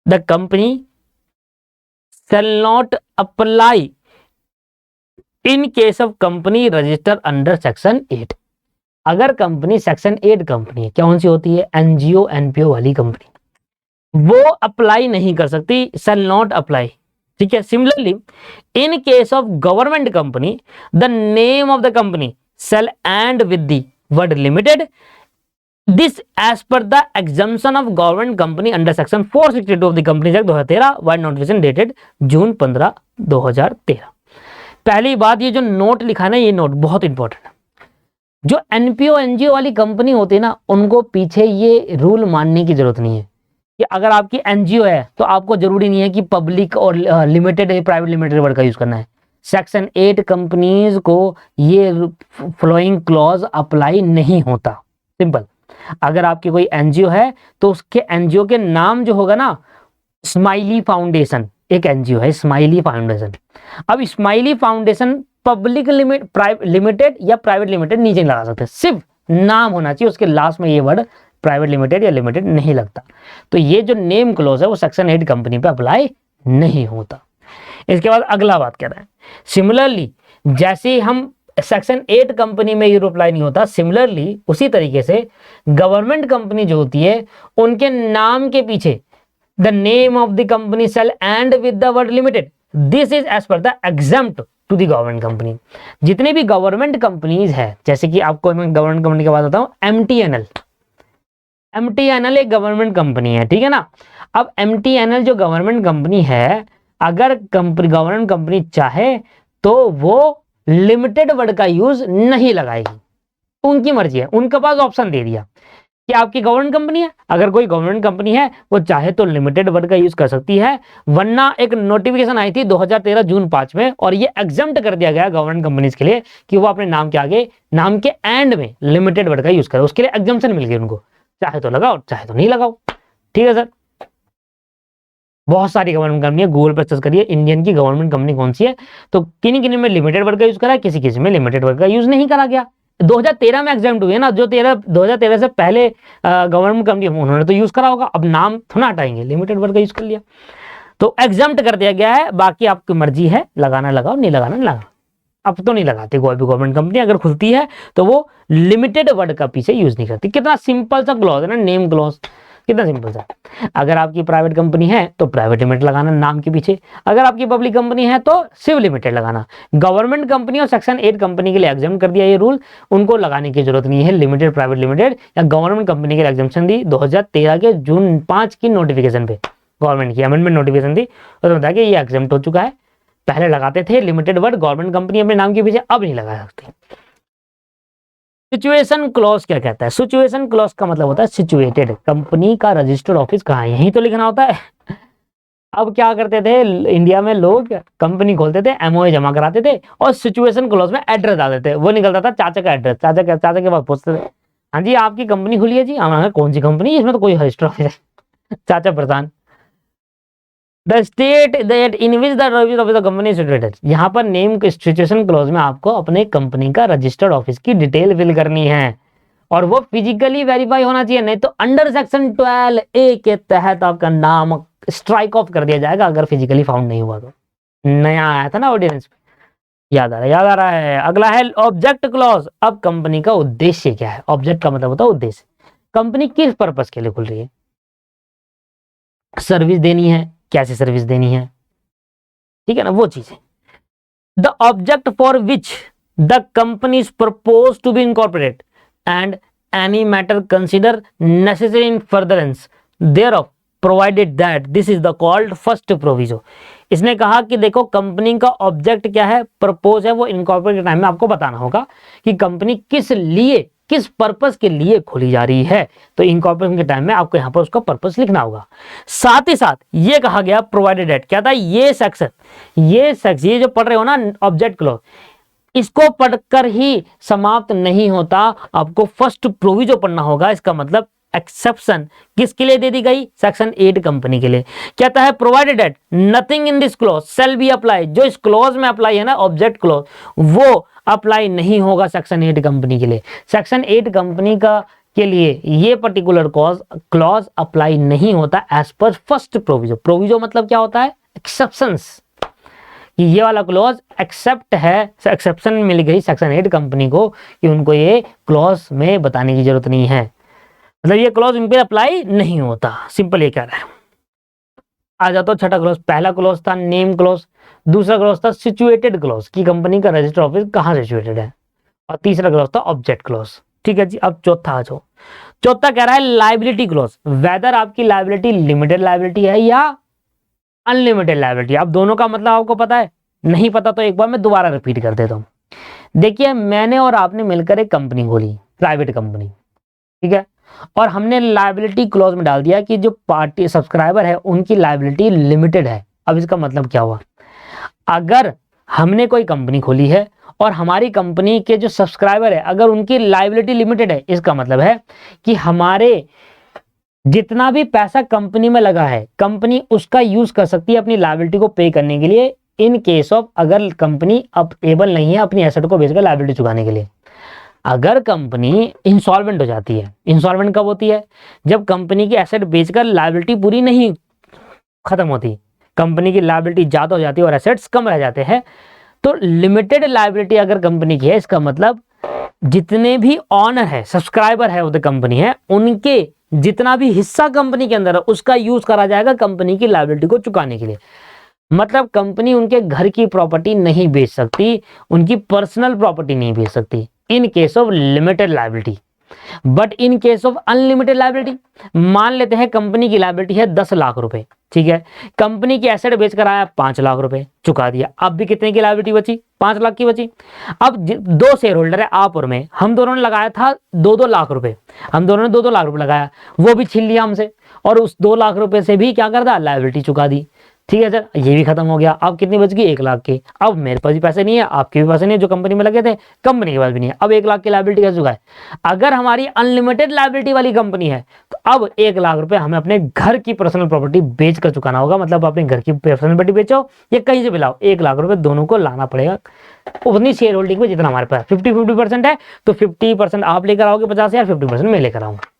the company shall not apply in case of company registered under section 8। अगर कंपनी सेक्शन 8 कंपनी है, कौन सी होती है, एनजीओ एनपीओ वाली कंपनी, वो अप्लाई नहीं कर सकती, shall not apply। ठीक है, similarly in case of government company the name of the company shall end with the word limited, this as per the exemption of government company under section 462 of the Companies Act 2013 by notification dated जून 15, 2013। पहली बात, ये जो note लिखा है ना, ये note बहुत important है। जो एनपीओ एनजीओ वाली कंपनी होती है ना, उनको पीछे ये रूल मानने की जरूरत नहीं है कि अगर आपकी एनजीओ है तो आपको जरूरी नहीं है कि पब्लिक और लिमिटेड प्राइवेट लिमिटेड वर्ड का यूज करना है। सेक्शन 8 कंपनीज को ये फ्लोइंग क्लॉज अप्लाई नहीं होता, सिंपल। अगर आपकी कोई एनजीओ है तो उसके एनजीओ के नाम जो होगा ना, स्माइली फाउंडेशन एक एनजीओ है, स्माइली फाउंडेशन। अब स्माइली फाउंडेशन पब्लिक लिमिटेड या प्राइवेट लिमिटेड नीचे नहीं लगा सकते, सिर्फ नाम होना चाहिए, उसके लास्ट में ये वर्ड प्राइवेट लिमिटेड या लिमिटेड नहीं लगता। तो ये जो नेम क्लॉज है वो सेक्शन 8 कंपनी पे अप्लाई नहीं होता। इसके बाद अगला बात कह रहा है, सिमिलरली जैसे हम सेक्शन 8 कंपनी में ये अप्लाई नहीं होता, सिमिलरली उसी तरीके से गवर्नमेंट कंपनी जो होती है उनके नाम के पीछे the name of the company shall end with the word limited, this is as per the exempt to the government company. जितनी भी गवर्नमेंट कंपनीज है, जैसे कि आपको मैं गवर्नमेंट कंपनी की बात बताऊं, एमटीएनएल एक गवर्नमेंट कंपनी है, ठीक है ना। अब एमटीएनएल जो गवर्नमेंट कंपनी है, अगर गवर्नमेंट कंपनी चाहे तो वो लिमिटेड वर्ड का यूज नहीं लगाएगी, उनकी मर्जी है, उनके पास ऑप्शन दे दिया कि आपकी गवर्नमेंट कंपनी है, अगर कोई गवर्नमेंट कंपनी है वो चाहे तो लिमिटेड वर्ड का यूज कर सकती है, वरना एक नोटिफिकेशन आई थी 2013 जून 5 में, और ये एग्जम्प्ट कर दिया गया गवर्नमेंट कंपनीज के लिए कि वो अपने नाम के आगे, नाम के एंड में लिमिटेड वर्ड का यूज करे, उसके लिए एग्जम्पशन मिल गई उनको, चाहे तो लगाओ चाहे तो नहीं लगाओ। ठीक है सर। बहुत सारी गवर्नमेंट कंपनी है, गूगल पर सर्च करिए इंडियन की गवर्नमेंट कंपनी कौन सी है, तो किन्हीं किन्हीं में लिमिटेड वर्ड का यूज करा है, किसी किसी में लिमिटेड वर्ड का यूज नहीं करा गया। 2013 में एग्जाम हुए ना, जो 2013 से पहले गवर्नमेंट कंपनी उन्होंने तो यूज करा होगा, अब नाम थोड़ा हटाएंगे, लिमिटेड वर्ड का यूज कर लिया तो एग्जाम्प्ट कर दिया गया है। बाकी आपकी मर्जी है, लगाना लगाओ, नहीं लगाना नहीं लगाओ। अब तो नहीं लगाते कोई भी गवर्नमेंट कंपनी, अगर खुलती है तो वो लिमिटेड वर्ड का पीछे यूज नहीं करती। कितना सिंपल सा क्लॉज है ना, नेम क्लॉज, कितना सिंपल सा। अगर आपकी प्राइवेट कंपनी है तो प्राइवेट लिमिटेड लगाना नाम के पीछे, अगर आपकी पब्लिक कंपनी है तो सिर्फ लिमिटेड लगाना। गवर्नमेंट कंपनी और सेक्शन 8 कंपनी के लिए एग्जाम कर दिया ये रूल, उनको लगाने की जरूरत नहीं है। लिमिटेड, प्राइवेट लिमिटेड या गवर्नमेंट कंपनी के लिए एग्जामेशन दी 2013 के जून 5 की नोटिफिकेशन पे, गवर्नमेंट की अमेंडमेंट नोटिफिकेशन दी, उसमें बताया कि ये एग्जाम्प्ट हो चुका है। पहले लगाते थे लिमिटेड वर्ड गवर्नमेंट कंपनी अपने नाम के पीछे, अब नहीं लगा सकते। सिचुएशन क्लॉज क्या कहता है? सिचुएशन क्लॉज का मतलब होता है सिचुएटेड, कंपनी का रजिस्टर्ड ऑफिस कहाँ है यहीं तो लिखना होता है। अब क्या करते थे इंडिया में लोग, कंपनी खोलते थे, एमओए जमा कराते थे और सिचुएशन क्लॉज में एड्रेस डालते थे, वो निकलता था चाचा का एड्रेस, चाचा के पास पूछते थे, हाँ जी आपकी कंपनी खुली है जी, हमारा कौन सी कंपनी, इसमें तो कोई रजिस्टर ऑफिस है। चाचा प्रधान। The state that in which the register of the company situated, यहाँ पर नेम सिचुएशन क्लॉज में आपको अपने कंपनी का रजिस्टर्ड ऑफिस की डिटेल फिल करनी है और वो फिजिकली वेरीफाई होना चाहिए, नहीं तो अंडर सेक्शन 12A के तहत आपका नाम स्ट्राइक ऑफ कर दिया जाएगा अगर फिजिकली फाउंड नहीं हुआ तो। नया आया था ना ऑर्डिनेंस, याद आ रहा है। अगला है ऑब्जेक्ट क्लॉज। अब कंपनी का उद्देश्य क्या है? ऑब्जेक्ट का मतलब होता है उद्देश्य, कंपनी किस पर्पस के लिए खुल रही है, सर्विस देनी है, कैसे सर्विस देनी है, ठीक है ना, वो चीज है। The object for which the company is propose to be incorporate and any matter consider necessary in furtherance thereof provided that this is the called first proviso. इसने कहा कि देखो कंपनी का ऑब्जेक्ट क्या है, प्रपोज है, वो इनकॉर्पोरेट के टाइम में आपको बताना होगा कि कंपनी किस लिए, किस पर्पस के लिए खोली जा रही है, तो इनकॉर्पोरेशन के टाइम में आपको यहां पर उसका पर्पस लिखना होगा। साथ ही साथ ये कहा गया प्रोवाइडेड एट, क्या था ये सेक्शन, ये जो पढ़ रहे हो ना ऑब्जेक्ट क्लॉज, इसको पढ़कर ही समाप्त नहीं होता, आपको फर्स्ट प्रोविजो पढ़ना होगा। इसका मतलब एक्सेप्शन किसके लिए दे दी गई, सेक्शन 8 कंपनी के लिए। कहता है provided eight nothing in this clause shall be apply, जो इस क्लॉज में अप्लाई है ना ऑब्जेक्ट क्लॉज, वो अप्लाई नहीं होगा सेक्शन 8 कंपनी के लिए। सेक्शन 8 कंपनी का के लिए ये पर्टिकुलर क्लॉज अप्लाई नहीं होता as per first proviso. Proviso मतलब क्या होता है, एक्सेप्शंस, कि ये वाला क्लॉज एक्सेप्ट है, एक्सेप्शन मिल गई सेक्शन 8 कंपनी को कि उनको ये क्लॉज में बताने की जरूरत नहीं है, मतलब ये क्लॉज इन पे अप्लाई नहीं होता, सिंपल ये कह रहा है। आ जाता तो छठा क्लॉज। पहला क्लॉज था नेम क्लॉज, दूसरा क्लॉज था सिचुएटेड क्लॉज कि कंपनी का रजिस्टर ऑफिस कहाँ सिचुएटेड है, और तीसरा क्लॉज था ऑब्जेक्ट क्लॉज। ठीक है जी, अब चौथा आ जाओ। चौथा कह रहा है लाइबिलिटी क्लॉज, वेदर आपकी लाइबिलिटी लिमिटेड लाइबिलिटी है या अनलिमिटेड लाइबिलिटी। अब दोनों का मतलब आपको पता है, नहीं पता तो एक बार मैं दोबारा रिपीट कर देता हूँ। देखिए मैंने और आपने मिलकर एक कंपनी खोली, प्राइवेट कंपनी, ठीक है, और हमने लायबिलिटी क्लॉज में डाल दिया कि जो पार्टी सब्सक्राइबर है उनकी लायबिलिटी लिमिटेड है। अब इसका मतलब क्या हुआ, अगर हमने कोई कंपनी खोली है और हमारी कंपनी के जो सब्सक्राइबर है अगर उनकी लायबिलिटी लिमिटेड है, इसका मतलब है कि हमारे जितना भी पैसा कंपनी में लगा है कंपनी उसका यूज कर सकती है अपनी लायबिलिटी को पे करने के लिए, इन केस ऑफ अगर कंपनी अब एबल नहीं है अपनी एसेट को बेचकर लायबिलिटी चुकाने के लिए। अगर कंपनी इंसॉल्वेंट हो जाती है, इंसॉल्वेंट कब होती है, जब कंपनी की एसेट बेचकर लायबिलिटी पूरी नहीं खत्म होती, कंपनी की लायबिलिटी ज्यादा हो जाती है और एसेट्स कम रह जाते हैं, तो लिमिटेड लायबिलिटी अगर कंपनी की है, इसका मतलब जितने भी ऑनर है, सब्सक्राइबर है उधर कंपनी है, उनके जितना भी हिस्सा कंपनी के अंदर है उसका यूज करा जाएगा कंपनी की लायबिलिटी को चुकाने के लिए। मतलब कंपनी उनके घर की प्रॉपर्टी नहीं बेच सकती, उनकी पर्सनल प्रॉपर्टी नहीं बेच सकती इन case of limited liability. But in case of unlimited liability, मान लेते हैं कंपनी की लायबिलिटी है 10 लाख रुपए, ठीक है, कंपनी की एसेट बेचकर आया 5 लाख रुपए, चुका दिया, अब भी कितने की लायबिलिटी बची, 5 लाख की बची। अब दो शेयर होल्डर है आप और मैं, हम दोनों ने लगाया था 2-2 लाख रुपए, हम दोनों ने 2-2 लाख रुपए लगाया, वो भी छीन लिया हमसे और उस 2 लाख रुपए से भी क्या कर दिया, लायबिलिटी चुका दी। ठीक है सर, ये भी खत्म हो गया। अब कितनी बच गई, 1 लाख की। अब मेरे पास भी पैसे नहीं है, आपके भी पैसे नहीं है, जो कंपनी में लगे थे, कंपनी के पास भी नहीं है। अब 1 लाख की लायबिलिटी कैसे चुकाए? अगर हमारी अनलिमिटेड लायबिलिटी वाली कंपनी है तो अब 1 लाख रुपए हमें अपने घर की पर्सनल प्रॉपर्टी बेच कर चुकाना होगा। मतलब अपने घर की पर्सनल प्रॉपर्टी बेचो या कहीं से भी लाओ, 1 लाख रुपए दोनों को लाना पड़ेगा उतनी शेयर होल्डिंग में जितना हमारे पास 50-50% है। तो 50% आप लेकर आओगे 50,000, 50% मैं लेकर आऊंगा।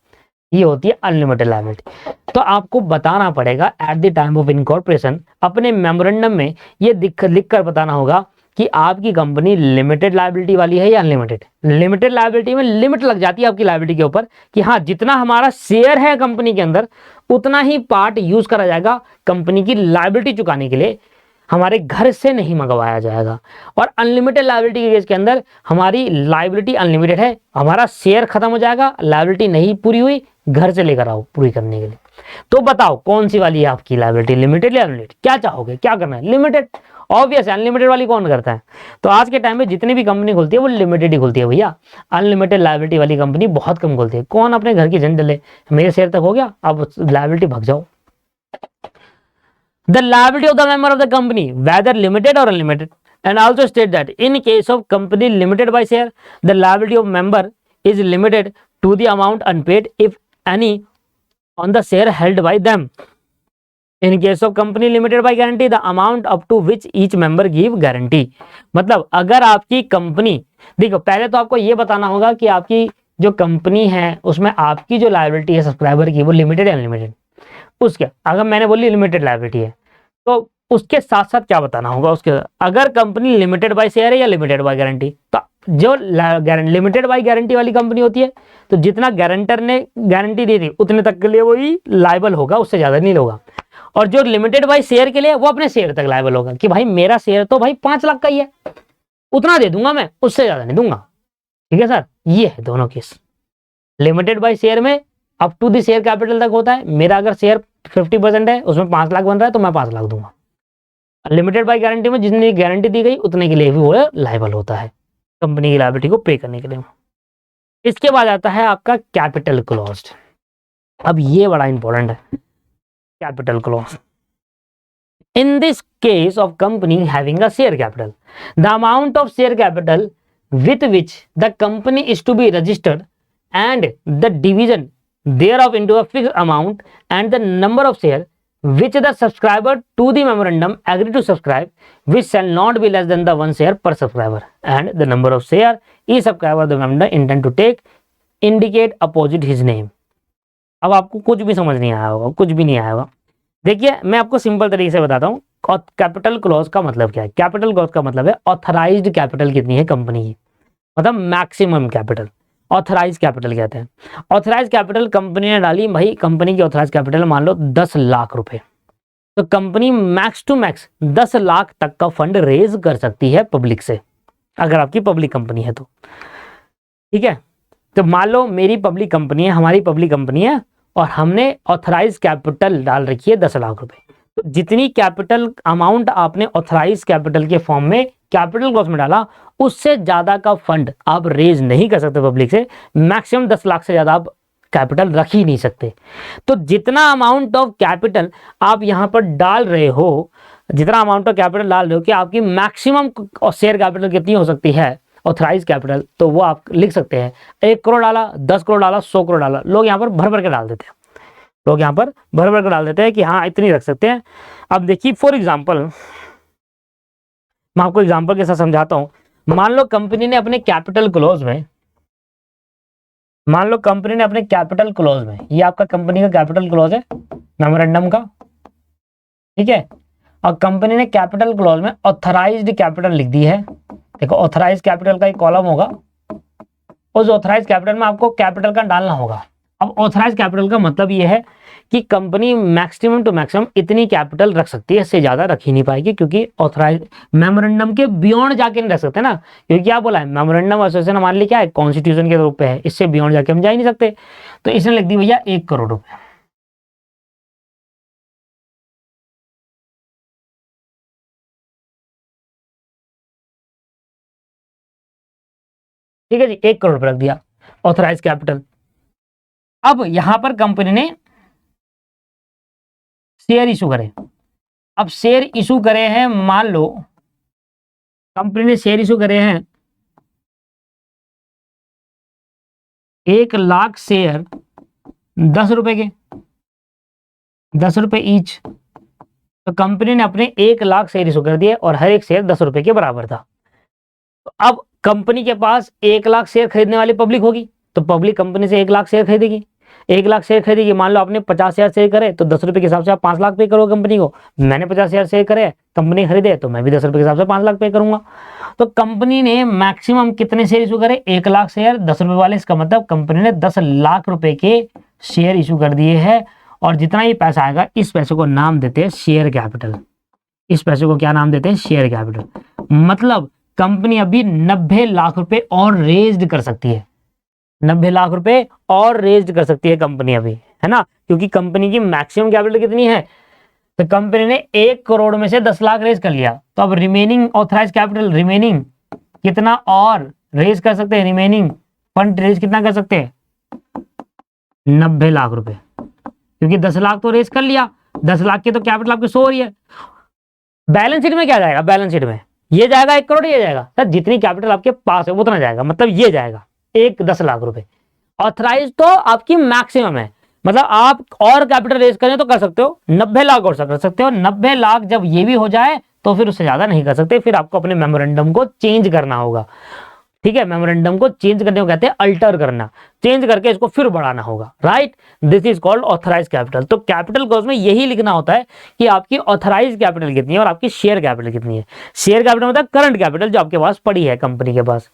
ये होती है अनलिमिटेड लायबिलिटी। तो आपको बताना पड़ेगा at the time of incorporation, अपने मेमोरेंडम में ये लिख कर बताना होगा कि आपकी कंपनी लिमिटेड लायबिलिटी वाली है या अनलिमिटेड। लिमिटेड लायबिलिटी में लिमिट लग जाती है आपकी लायबिलिटी के ऊपर कि हाँ, जितना हमारा शेयर है कंपनी के अंदर उतना ही पार्ट यूज करा जाएगा कंपनी की लायबिलिटी चुकाने के लिए, हमारे घर से नहीं मंगवाया जाएगा। और अनलिमिटेड लायबिलिटी के केस के अंदर हमारी लायबिलिटी अनलिमिटेड है, हमारा शेयर खत्म हो जाएगा, लायबिलिटी नहीं पूरी हुई, घर से लेकर आओ पूरी करने के लिए। तो बताओ कौन सी वाली है आपकी लायबिलिटी, लिमिटेड या अनलिमिटेड? क्या चाहोगे, क्या करना है? लिमिटेड। ऑब्वियस है, अनलिमिटेड वाली कौन करता है? तो आज के टाइम में जितनी भी कंपनी खुलती है वो लिमिटेड ही खुलती है भैया। अनलिमिटेड लायबिलिटी वाली कंपनी बहुत कम खुलती है। कौन अपने घर की झंड ले, मेरे शेयर तक हो गया, अब लायबिलिटी भाग जाओ। The liability of the member of the company, whether limited or unlimited, and also state that in case of company limited by share, the liability of member is limited to the amount unpaid, if any, on the share held by them. In case of company limited by guarantee, the amount up to which each member give guarantee. मतलब अगर आपकी company, देखो पहले तो आपको ये बताना होगा कि आपकी जो कंपनी है उसमें आपकी जो लायबिलिटी है सब्सक्राइबर की वो लिमिटेड है अनलिमिटेड। उसके अगर मैंने बोली लिमिटेड लायबिलिटी है तो उसके साथ साथ क्या बताना होगा उसके, अगर कंपनी लिमिटेड बाय शेयर है या लिमिटेड बाय गारंटी। तो जो लिमिटेड बाय गारंटी वाली कंपनी होती है तो जितना गारंटर ने गारंटी दी थी उतने तक के लिए वही लायबल होगा, उससे ज्यादा नहीं होगा। और जो लिमिटेड बाय शेयर के लिए वो अपने शेयर तक लायबल होगा कि भाई मेरा शेयर तो भाई 5 लाख का ही है, उतना दे दूंगा मैं, उससे ज्यादा नहीं दूंगा। ठीक है सर, ये है दोनों केस। लिमिटेड बाय शेयर में up to the share capital तक होता है, मेरा अगर शेयर 50% है उसमें 5 लाख बन रहा है तो मैं 5 लाख दूंगा। लिमिटेड बाय गारंटी में जितनी गारंटी दी गई उतने के लिए भी वो लायबल होता है कंपनी की लायबिलिटी को पे करने के लिए। इसके बाद आता है आपका कैपिटल क्लॉज। अब ये बड़ा इंपॉर्टेंट है, capital clause. In this case of company having a share capital, the amount of share capital with which the company is to be registered and the division thereof into a fixed amount and the number of share which the subscriber to the memorandum agree to subscribe, which shall not be less than the 1 share per subscriber, and the number of share each subscriber the memorandum intend to take indicate opposite his name. अब आपको कुछ भी समझ नहीं आया होगा, कुछ भी नहीं आया होगा। देखिए मैं आपको सिंपल तरीके से बताता हूँ कैपिटल क्लॉज का मतलब क्या है। कैपिटल क्लॉज का मतलब है ऑथराइज्ड कैपिटल कितनी है कंपनी की, मतलब मैक्सिमम कैपिटल। ऑथराइज कैपिटल कहते हैं। ऑथराइज कैपिटल कंपनी ने डाली, भाई कंपनी की ऑथराइज कैपिटल मान लो 10 लाख रुपए, तो company max to max 10 lakh तक का फंड रेज कर सकती है पब्लिक से, अगर आपकी पब्लिक कंपनी है तो। ठीक है, तो मान लो मेरी पब्लिक कंपनी है, हमारी पब्लिक कंपनी है और हमने ऑथराइज कैपिटल डाल रखी है 10 लाख रुपए, तो जितनी कैपिटल अमाउंट आपने ऑथराइज कैपिटल के फॉर्म में कैपिटल क्लॉज में डाला उससे ज्यादा का फंड आप रेज नहीं कर सकते पब्लिक से। मैक्सिमम 10 लाख से ज्यादा आप कैपिटल रख ही नहीं सकते। तो जितना अमाउंट ऑफ कैपिटल आप यहां पर डाल रहे हो, जितना अमाउंट ऑफ कैपिटल डाल रहे हो कि आपकी मैक्सिमम शेयर कैपिटल कितनी हो सकती है ऑथराइज कैपिटल, तो वो आप लिख सकते हैं 1 करोड़ डाला, 10 करोड़ डाला, 100 करोड़ डाला। लोग यहाँ पर भर भर के डाल देते हैं, लोग यहाँ पर भर भर के डाल देते हैं कि हाँ इतनी रख सकते हैं। अब देखिए फॉर एग्जाम्पल, मैं आपको एग्जाम्पल के साथ समझाता हूं। मान लो कंपनी ने अपने कैपिटल क्लोज में, मान लो कंपनी ने अपने कैपिटल क्लोज में, ये आपका कंपनी का कैपिटल क्लोज है मेमोरेंडम का, ठीक है, और कंपनी ने कैपिटल क्लोज में ऑथराइज्ड कैपिटल लिख दी है। देखो ऑथराइज्ड कैपिटल का एक कॉलम होगा, उस ऑथराइज्ड कैपिटल में आपको कैपिटल का डालना होगा। अब ऑथराइज कैपिटल का मतलब ये है कि कंपनी मैक्सिमम टू मैक्सिमम इतनी कैपिटल रख सकती है, इससे ज्यादा रख ही नहीं पाएगी, क्योंकि ऑथराइज मेमोरेंडम के बियॉन्ड जाके नहीं रख सकते ना, क्योंकि क्या बोला है मेमोरेंडम एसोसिएशन हमारे लिए क्या है, कॉन्स्टिट्यूशन के रूप पे है, इससे बियॉन्ड जाके हम जा ही नहीं सकते। तो इसने लिख दी भैया 1 करोड़ रुपए। ठीक है जी, 1 करोड़ रुपए रख दिया ऑथराइज कैपिटल। अब यहां पर कंपनी ने शेयर इशू करे, अब शेयर इशू करे हैं, मान लो कंपनी ने शेयर इशू करे हैं 1,00,000 शेयर 10 रुपए के, 10 रुपए ईच। तो कंपनी ने अपने 1,00,000 शेयर इशू कर दिए और हर एक शेयर 10 रुपए के बराबर था। तो अब कंपनी के पास 1,00,000 शेयर खरीदने वाली पब्लिक होगी, तो पब्लिक कंपनी से 1,00,000 शेयर खरीदेगी। 1,00,000 शेयर खरीदेगी, मान लो आपने 50,000 शेयर करे तो 10 रुपए के हिसाब से आप 5 लाख पे करोगे कंपनी को। मैंने 50,000 शेयर करे, कंपनी खरीदे, तो मैं भी 10 रुपए के हिसाब से 5 लाख पे करूंगा। तो कंपनी ने मैक्सिमम कितने शेयर इशू करे? 1,00,000 शेयर 10 रुपए वाले। इसका मतलब कंपनी ने 10 लाख रुपए के शेयर इशू कर दिए हैं, और जितना ये पैसा आएगा इस पैसे को नाम देते हैं शेयर कैपिटल। इस पैसे को क्या नाम देते हैं? Share capital. मतलब कंपनी अभी 90 लाख रुपए और रेज्ड कर सकती है, 90 लाख रुपए और रेज्ड कर सकती है कंपनी अभी, है ना, क्योंकि कंपनी की मैक्सिमम कैपिटल कितनी है? तो कंपनी ने 1 करोड़ में से 10 लाख रेज कर लिया, तो अब रिमेनिंग ऑथराइज कैपिटल, रिमेनिंग कितना और रेज कर सकते हैं? रिमेनिंग फंड रेज कितना कर सकते हैं? 90 लाख रुपए, क्योंकि 10 लाख तो रेज कर लिया, 10 लाख की तो कैपिटल आपकी शो हो रही है। बैलेंस शीट में क्या जाएगा? बैलेंस शीट में ये जाएगा 1 करोड़, ये जाएगा सर जितनी कैपिटल आपके पास है उतना जाएगा, मतलब ये जाएगा 10 लाख रुपए। ऑथराइज तो आपकी मैक्सिमम है, मतलब आप और कैपिटल रेज करें तो कर सकते हो, 90 लाख और कर सकते हो। 90 लाख जब ये भी हो जाए तो फिर उससे ज्यादा नहीं कर सकते, फिर आपको अपने मेमोरेंडम को चेंज करना होगा। ठीक है, मेमोरेंडम को चेंज करने को कहते हैं अल्टर करना, चेंज करके इसको फिर बढ़ाना होगा, right. This is called authorize capital. तो कैपिटल क्लोज में यही लिखना होता है कि आपकी ऑथराइज कैपिटल कितनी है और आपकी शेयर कैपिटल कितनी है। शेयर कैपिटल मतलब करंट कैपिटल जो आपके पास पड़ी है कंपनी के पास,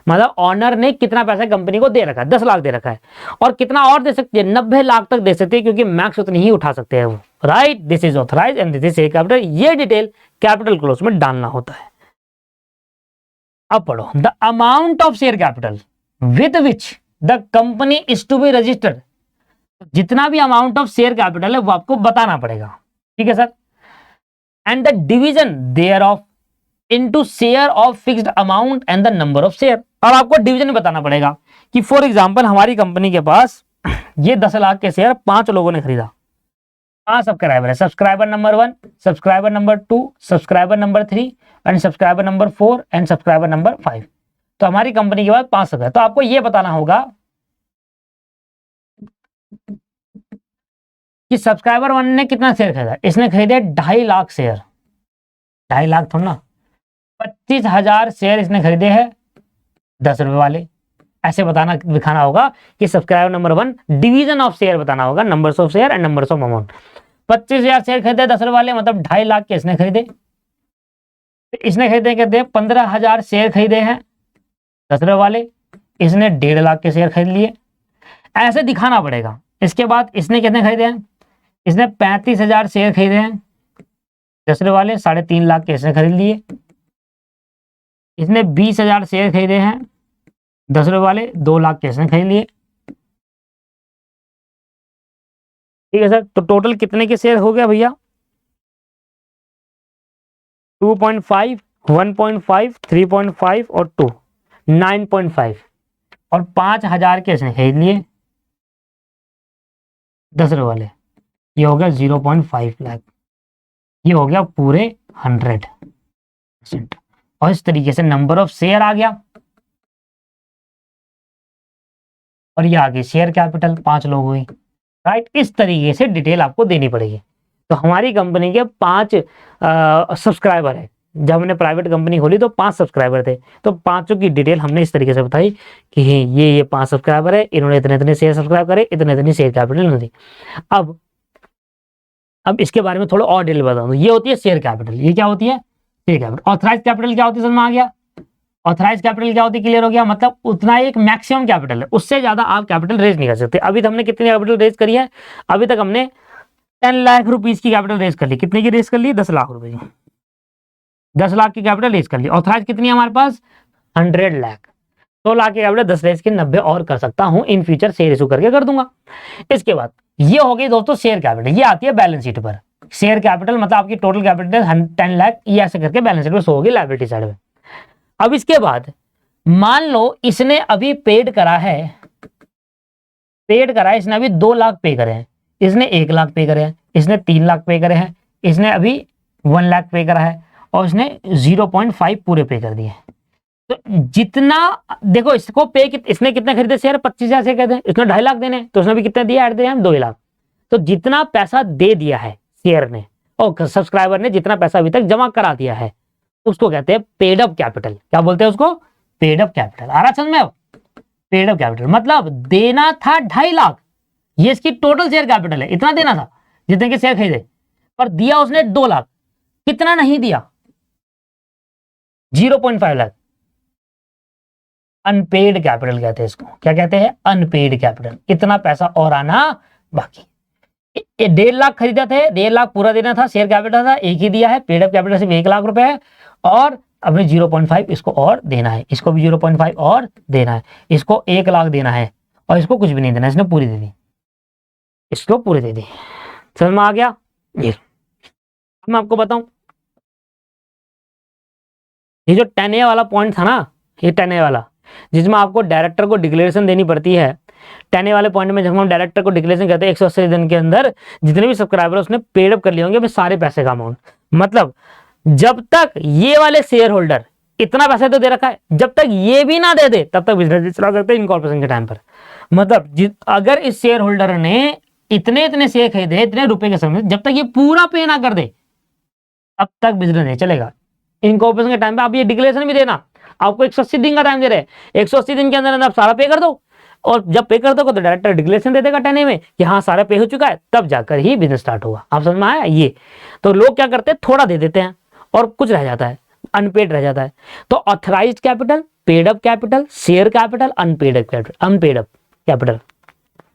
मतलब ऑनर ने कितना पैसा कंपनी को दे रखा है, 10 लाख दे रखा है, और कितना और दे सकती है? 90 लाख तक दे सकती है, क्योंकि मैक्स उतनी ही उठा सकते हैं वो, right. This is authorize and this is share capital. ये डिटेल कैपिटल क्लोज में डालना होता है। अब पढ़ो, the amount of share capital with which the company is to be registered. जितना भी अमाउंट ऑफ शेयर कैपिटल है वो आपको बताना पड़ेगा, ठीक है sir. And the division thereof into share of fixed amount and the number of share. और आपको डिवीजन बताना पड़ेगा कि फॉर एग्जांपल हमारी कंपनी के पास ये 10 लाख के शेयर 5 लोगों ने खरीदा, 5 सब्सक्राइबर है, subscriber number 1, subscriber number 2, subscriber number 3 and subscriber number 4 and subscriber number 5। तो हमारी कंपनी के पास 5 सब्सक्राइबर। तो आपको ये बताना होगा कि सब्सक्राइबर 1 ने कितना शेयर खरीदा। इसने खरीदे 2.5 लाख शेयर, 2.5 लाख थोड़ा ना, 25,000 शेयर इसने खरीदे हैं 10 रुपए वाले। ऐसे बताना दिखाना होगा कि subscriber number 1 division of share बताना होगा, numbers of share and numbers of amount. 25,000 share खरीदे 10 रुपए वाले, मतलब 2.5 लाख के इसने खरीदे। इसने खरीदे कहते हैं 15,000 शेयर खरीदे हैं 10 रुपए वाले, इसने 1.5 लाख के शेयर खरीद लिए। ऐसे दिखाना पड़ेगा। इसके बाद इसने कितने खरीदे हैं? इसने 35,000 शेयर खरीदे हैं 10 रुपए वाले, 3.5 लाख के इसने खरीद लिए। इसने 20,000 शेयर खरीदे हैं 10 रुपए वाले, 2 लाख के इसने खरीद लिए। ठीक है सर, तो टोटल कितने के शेयर हो गया भैया? 2.5, 1.5, 3.5 और 2, 9.5, और 5,000 के इसने खरीद लिए 10 रुपए वाले, ये हो गया 0.5 लाख, ये हो गया पूरे 100%। और इस तरीके से नंबर ऑफ शेयर आ गया, और ये आगे शेयर कैपिटल 5 लोग हुई, राइट। इस तरीके से डिटेल आपको देनी पड़ेगी। तो हमारी कंपनी के 5 सब्सक्राइबर है। जब हमने प्राइवेट कंपनी खोली तो 5 सब्सक्राइबर थे, तो 5 की डिटेल हमने इस तरीके से बताई कि ये 5 सब्सक्राइबर है, इन्होंने इतने इतने शेयर सब्सक्राइब करे, इतने इतने शेयर कैपिटल नहीं दी। अब इसके बारे में थोड़ा और डिटेल बता दूं। ये होती है शेयर कैपिटल। ये क्या होती है? Share capital. ऑथराइज कैपिटल क्या होती है? समझ में आ गया? ऑथराइज कैपिटल क्या होती है? क्लियर हो गया? मतलब उतना एक मैक्सिमम कैपिटल है, उससे ज्यादा आप कैपिटल रेज नहीं कर सकते। अभी तक हमने कितनी कैपिटल रेज करी है? अभी तक हमने 10 लाख रुपीज की कैपिटल रेज कर ली। कितने की रेज कर ली? 10 लाख रुपए की, 10 लाख की कैपिटल रेज कर ली। ऑथराइज कितनी है हमारे पास? 100 लाख। 100 लाख की कैपिटल 10 रेज के 90 और कर सकता हूं, इन फ्यूचर शेयर इशू करके कर दूंगा। इसके बाद ये हो गई दोस्तों शेयर कैपिटल, ये आती है बैलेंस शीट पर। शेयर कैपिटल मतलब आपकी टोटल कैपिटल 10 लाख, ये ऐसे करके बैलेंस शीट पर शो होगी लायबिलिटी साइड में। अब इसके बाद मान लो इसने अभी पेड करा है, इसने अभी 2 लाख पे करे हैं, इसने 1 लाख पे करे हैं, इसने 3 लाख पे करे हैं, इसने अभी 1 लाख पे करा है और उसने 0.5 पूरे पे कर दिए। तो जितना देखो इसको पे इसने कितने खरीदे शेयर, 25,000 से कहते हैं, इसने 2.5 लाख देने, तो उसने भी कितने दिया ऐड दिया 2 लाख। तो जितना पैसा दे दिया है शेयर ने और सब्सक्राइबर ने जितना पैसा अभी तक जमा करा दिया है उसको कहते हैं पेड अप कैपिटल। क्या बोलते हैं उसको? Paid up capital. आ रहा समझ में? पेड अप कैपिटल मतलब देना था 2.5 लाख, ये इसकी टोटल शेयर कैपिटल है, इतना देना था जितने के शेयर खरीदे, पर दिया उसने 2 लाख। कितना नहीं दिया? 0.5 लाख। अनपेड कैपिटल कहते हैं इसको। क्या कहते हैं? Unpaid capital. इतना पैसा और आना बाकी। 1.5 लाख खरीदा थे, 1.5 लाख पूरा देना था, शेयर कैपिटल था, एक ही दिया है, पेड अप कैपिटल सिर्फ 1 लाख रुपए है और अभी 0.5 इसको और देना है, इसको भी 0.5 और देना है, इसको 1 लाख देना है और इसको कुछ भी नहीं देना, इसने पूरी दे दी, इसको पूरी दे दी। समझ में आ गया? ये मैं आपको बताऊं, ये जो 10A वाला पॉइंट था ना, ये 10A वाला जिसमें आपको डायरेक्टर को डिक्लेरेशन देनी पड़ती है, 10A वाले पॉइंट में जब हम डायरेक्टर को डिक्लेरेशन करते हैं 180 दिन के अंदर जितने भी सब्सक्राइबर उसने पेड अप कर लिए होंगे सारे पैसे का अमाउंट, मतलब जब तक ये वाले शेयर होल्डर इतना पैसा तो दे रखा है, जब तक ये भी ना दे दे तब तक बिजनेस चला सकते हैं इनकॉर्पोरेशन के टाइम पर। मतलब अगर इस शेयर होल्डर ने इतने इतने शेयर खरीदे इतने रुपए के समय, जब तक ये पूरा पे ना कर दे तब तक बिजनेस नहीं चलेगा। इनकॉर्पोरेशन के टाइम पे आप ये डिक्लेरेशन भी देना, आपको 180 दिन का टाइम दे रहे हैं, 180 दिन के अंदर अंदर आप सारा पे कर दो और जब पे कर दोगे तो डायरेक्टर डिक्लेरेशन दे देगा 10A में कि हाँ सारा पे हो चुका है, तब जाकर ही बिजनेस स्टार्ट होगा। आप समझ में आया? ये तो लोग क्या करते हैं, थोड़ा दे देते हैं और कुछ रह जाता है, अनपेड रह जाता है। तो authorized capital, paid up capital, share capital, unpaid capital,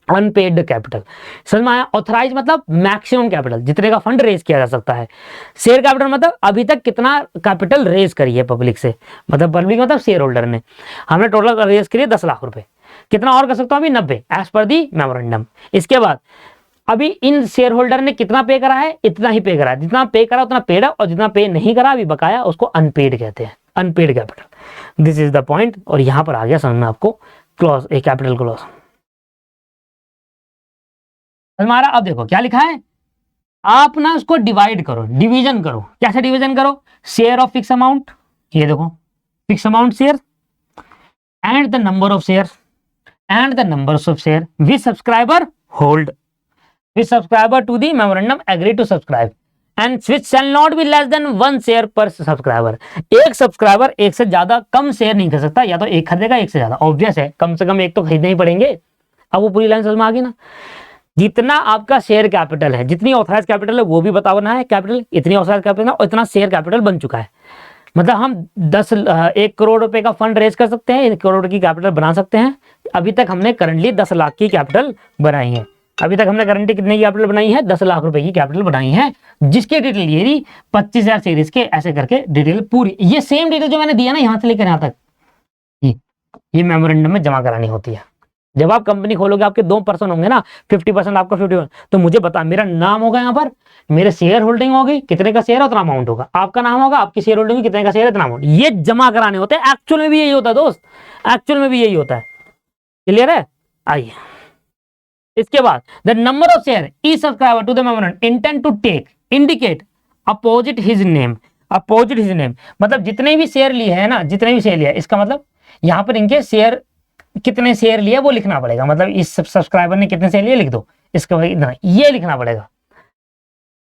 unpaid capital. समझ में आया? ऑथराइज मतलब मैक्सिमम कैपिटल, जितने का फंड रेज किया जा सकता है। शेयर कैपिटल मतलब अभी तक कितना कैपिटल रेज करी है पब्लिक से, मतलब पब्लिक मतलब शेयर होल्डर ने, हमने टोटल रेज करी है 10 लाख रुपए, कितना और कर सकता हूं अभी 90 एज पर दी मेमोरेंडम। इसके बाद अभी इन शेयर होल्डर ने कितना पे करा है, इतना ही पे करा है, जितना पे करा उतना पेड और जितना पे नहीं करा अभी बकाया उसको अनपेड कहते हैं, unpaid capital. This is the point. और यहां पर आ गया समझ में आपको क्लॉज, ए कैपिटल क्लॉज हमारा। अब देखो क्या लिखा है, आप ना उसको डिवाइड करो, डिवीजन करो। कैसे डिवीजन करो? शेयर ऑफ फिक्स अमाउंट, ये देखो fix amount share and the number of share and the numbers of share which subscriber hold, which subscriber to the memorandum agree to subscribe and which shall not be less than 1 share per subscriber। एक subscriber एक से ज्यादा कम share नहीं कर सकता, या तो एक खरीदेगा एक से ज्यादा, ऑब्वियस है, कम से कम एक तो खरीदने ही पड़ेंगे। अब वो पूरी लाइन समझ में आ गई ना? जितना आपका शेयर कैपिटल है, जितनी ऑथराइज कैपिटल है वो भी बताना है कैपिटल, इतनी ऑथराइज कैपिटल और इतना शेयर कैपिटल बन चुका है। मतलब हम 1 करोड़ रुपए का फंड रेज कर सकते हैं, 1 करोड़ की कैपिटल बना सकते हैं। अभी तक हमने करंटली 10 लाख की कैपिटल बनाई है, अभी तक हमने करंटली कितने की कैपिटल बनाई है? 10 लाख रुपए की कैपिटल बनाई है, जिसकी डिटेल ये रही 25,000 सीरीज के, ऐसे करके डिटेल पूरी, ये सेम डिटेल जो मैंने दिया ना यहां से लेकर यहां तक, ये मेमोरेंडम में जमा करानी होती है। जब आप कंपनी खोलोगे आपके 2 पर्सन होंगे ना, 50% आपका 50%, तो मुझे बता, मेरा नाम होगा यहाँ पर, मेरे शेयर होल्डिंग होगी, कितने का शेयर है उतना अमाउंट होगा, आपका नाम होगा, आपकी शेयर होल्डिंग कितने का शेयर है इतना अमाउंट, ये जमा कराने होते हैं। एक्चुअल में भी यही होता है दोस्त, एक्चुअल में भी यही होता है। क्लियर है? आइए इसके बाद, the number of share each subscriber to the memorandum intend to take indicate opposite his name, opposite his name मतलब जितने भी शेयर लिए है ना, जितने भी शेयर लिया, इसका मतलब यहाँ पर इनके शेयर कितने शेयर लिए वो लिखना पड़ेगा, मतलब इस सब्सक्राइबर ने कितने शेयर लिए लिख दो, इसका ये लिखना पड़ेगा,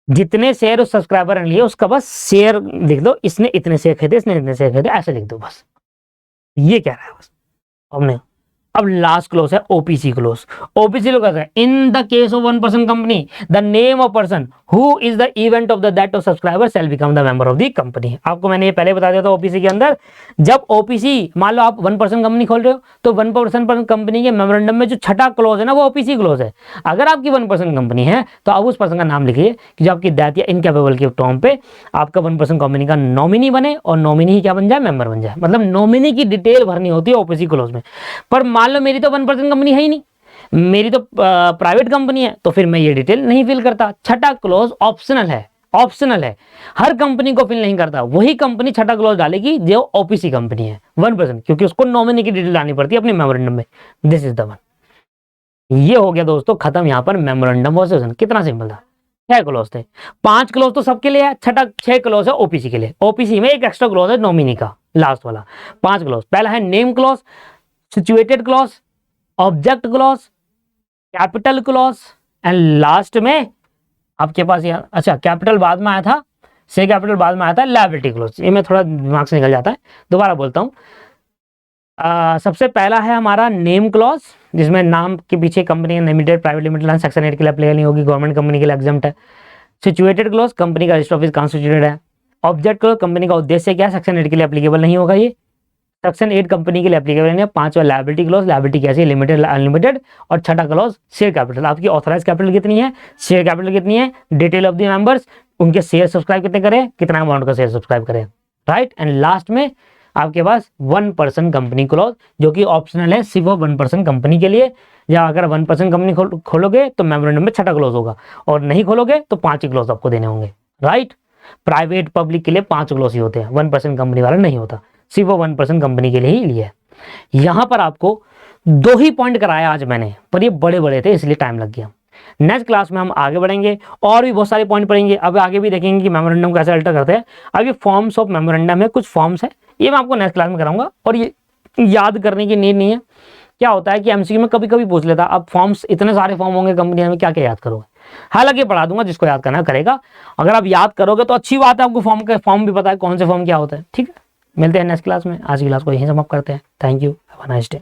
जितने शेयर उस सब्सक्राइबर ने लिए उसका बस शेयर लिख दो, इसने इतने शेयर खरीदे, इसने इतने शेयर खरीदे, ऐसे लिख दो बस। ये क्या है बस हमने। अब लास्ट क्लोज है ओपीसी क्लोज। ओपीसी क्लोज है, in the case of 1% company the name of person who is the event of the that of subscriber shell become the member of the company. आपको मैंने ये पहले बता दिया था OPC के अंदर, जब ओपीसी मान लो आप 1% कंपनी खोल रहे हो तो 1% कंपनी के मेमोरेंडम में जो छठा क्लोज है ना वो ओपीसी क्लोज है। अगर आपकी 1% कंपनी है तो आप उस पर्सन का नाम लिखिए कि जो आपकी डेथ या इनकैपेबल के टर्म पे आपका 1% कंपनी का नॉमिनी बने और नॉमिनी ही क्या बन जाए, मेंबर बन जाए। मतलब नॉमिनी की डिटेल भरनी होती है ओपीसी क्लोज में। पर मान लो मेरी तो 1% कंपनी है ही नहीं, मेरी तो प्राइवेट कंपनी है, तो फिर मैं ये डिटेल नहीं फिल करता। छठा क्लोज ऑप्शनल है, ऑप्शनल है, हर कंपनी को फिल नहीं करता। वही कंपनी छठा क्लोज डालेगी जो ओपीसी कंपनी है 1%, क्योंकि उसको नॉमिनी की डिटेल लानी पड़ती है अपने मेमोरेंडम में। This is the one. ये हो गया दोस्तों खत्म यहाँ पर मेमोरेंडम ऑफ एसोसिएशन। कितना सिंपल था। 6 क्लॉज थे, 5 क्लॉज तो सबके लिए है, छठा 6 क्लॉज है ओपीसी के लिए। ओपीसी में एक एक्स्ट्रा क्लॉज है नॉमिनी का, लास्ट वाला। 5 क्लॉज, पहला है name clause, situated clause, object clause, capital clause and last में आपके पास यहाँ, अच्छा कैपिटल बाद में आया था, से कैपिटल बाद में आया था, लायबिलिटी क्लॉज। ये मैं थोड़ा दिमाग से निकल जाता है, दोबारा बोलता हूँ। सबसे पहला है हमारा नेम क्लॉज, जिसमें नाम के पीछे company limited, private limited, section 8 के लिए अप्लीकेबल नहीं होगी, गवर्नमेंट कंपनी के लिए एग्जम्प्ट है। सिचुएटेड क्लॉज, कंपनी का रजिस्टर ऑफिस कॉन्स्टिट्यूटेड है। ऑब्जेक्ट क्लॉज, कंपनी का उद्देश्य क्या है, सेक्शन 8 के लिए अप्लीकेबल नहीं होगा ये, सेक्शन 8 कंपनी के लिए एप्लीकेबल नहीं है। 5वां लायबिलिटी क्लॉज, लायबिलिटी कैसी है, लिमिटेड अनलिमिटेड। और छठा क्लॉज शेयर कैपिटल, आपकी ऑथराइज कैपिटल कितनी है, शेयर कैपिटल कितनी है, डिटेल ऑफ द मेंबर्स, उनके शेयर सब्सक्राइब कितने करें, कितना अमाउंट का शेयर सब्सक्राइब करें, राइट। एंड लास्ट में आपके पास 1% कंपनी क्लॉज, जो कि ऑप्शनल है सिर्फ 1% कंपनी के लिए। या अगर 1% कंपनी खोलोगे तो मेमोरेंडम में छठा क्लॉज होगा, और नहीं खोलोगे तो 5 ही क्लॉज आपको देने होंगे, राइट। प्राइवेट पब्लिक के लिए 5 क्लॉज ही होते हैं, 1% कंपनी वाला नहीं होता, सिर्फ 1% कंपनी के लिए ही लिया है। यहां पर आपको 2 ही पॉइंट कराया आज मैंने, पर ये बड़े बड़े थे इसलिए टाइम लग गया। नेक्स्ट क्लास में हम आगे बढ़ेंगे और भी बहुत सारे पॉइंट पढ़ेंगे। अब आगे भी देखेंगे कि मेमोरेंडम कैसे अल्टर करते हैं। अब ये फॉर्म्स ऑफ मेमोरेंडम है, कुछ फॉर्म्स है, ये मैं आपको नेक्स्ट क्लास में कराऊंगा। और ये याद करने की नीड नहीं है। क्या होता है कि एमसीक्यू में कभी कभी पूछ लेता, अब फॉर्म्स इतने सारे फॉर्म होंगे कंपनी में, क्या क्या याद करोगे। हालांकि पढ़ा दूंगा, जिसको याद करना करेगा। अगर आप याद करोगे तो अच्छी बात है, आपको फॉर्म भी पता है कौन से फॉर्म क्या होता है, ठीक है। मिलते हैं नेक्स्ट क्लास में, आज की क्लास को यहीं समाप्त करते हैं। Thank you, have a nice day.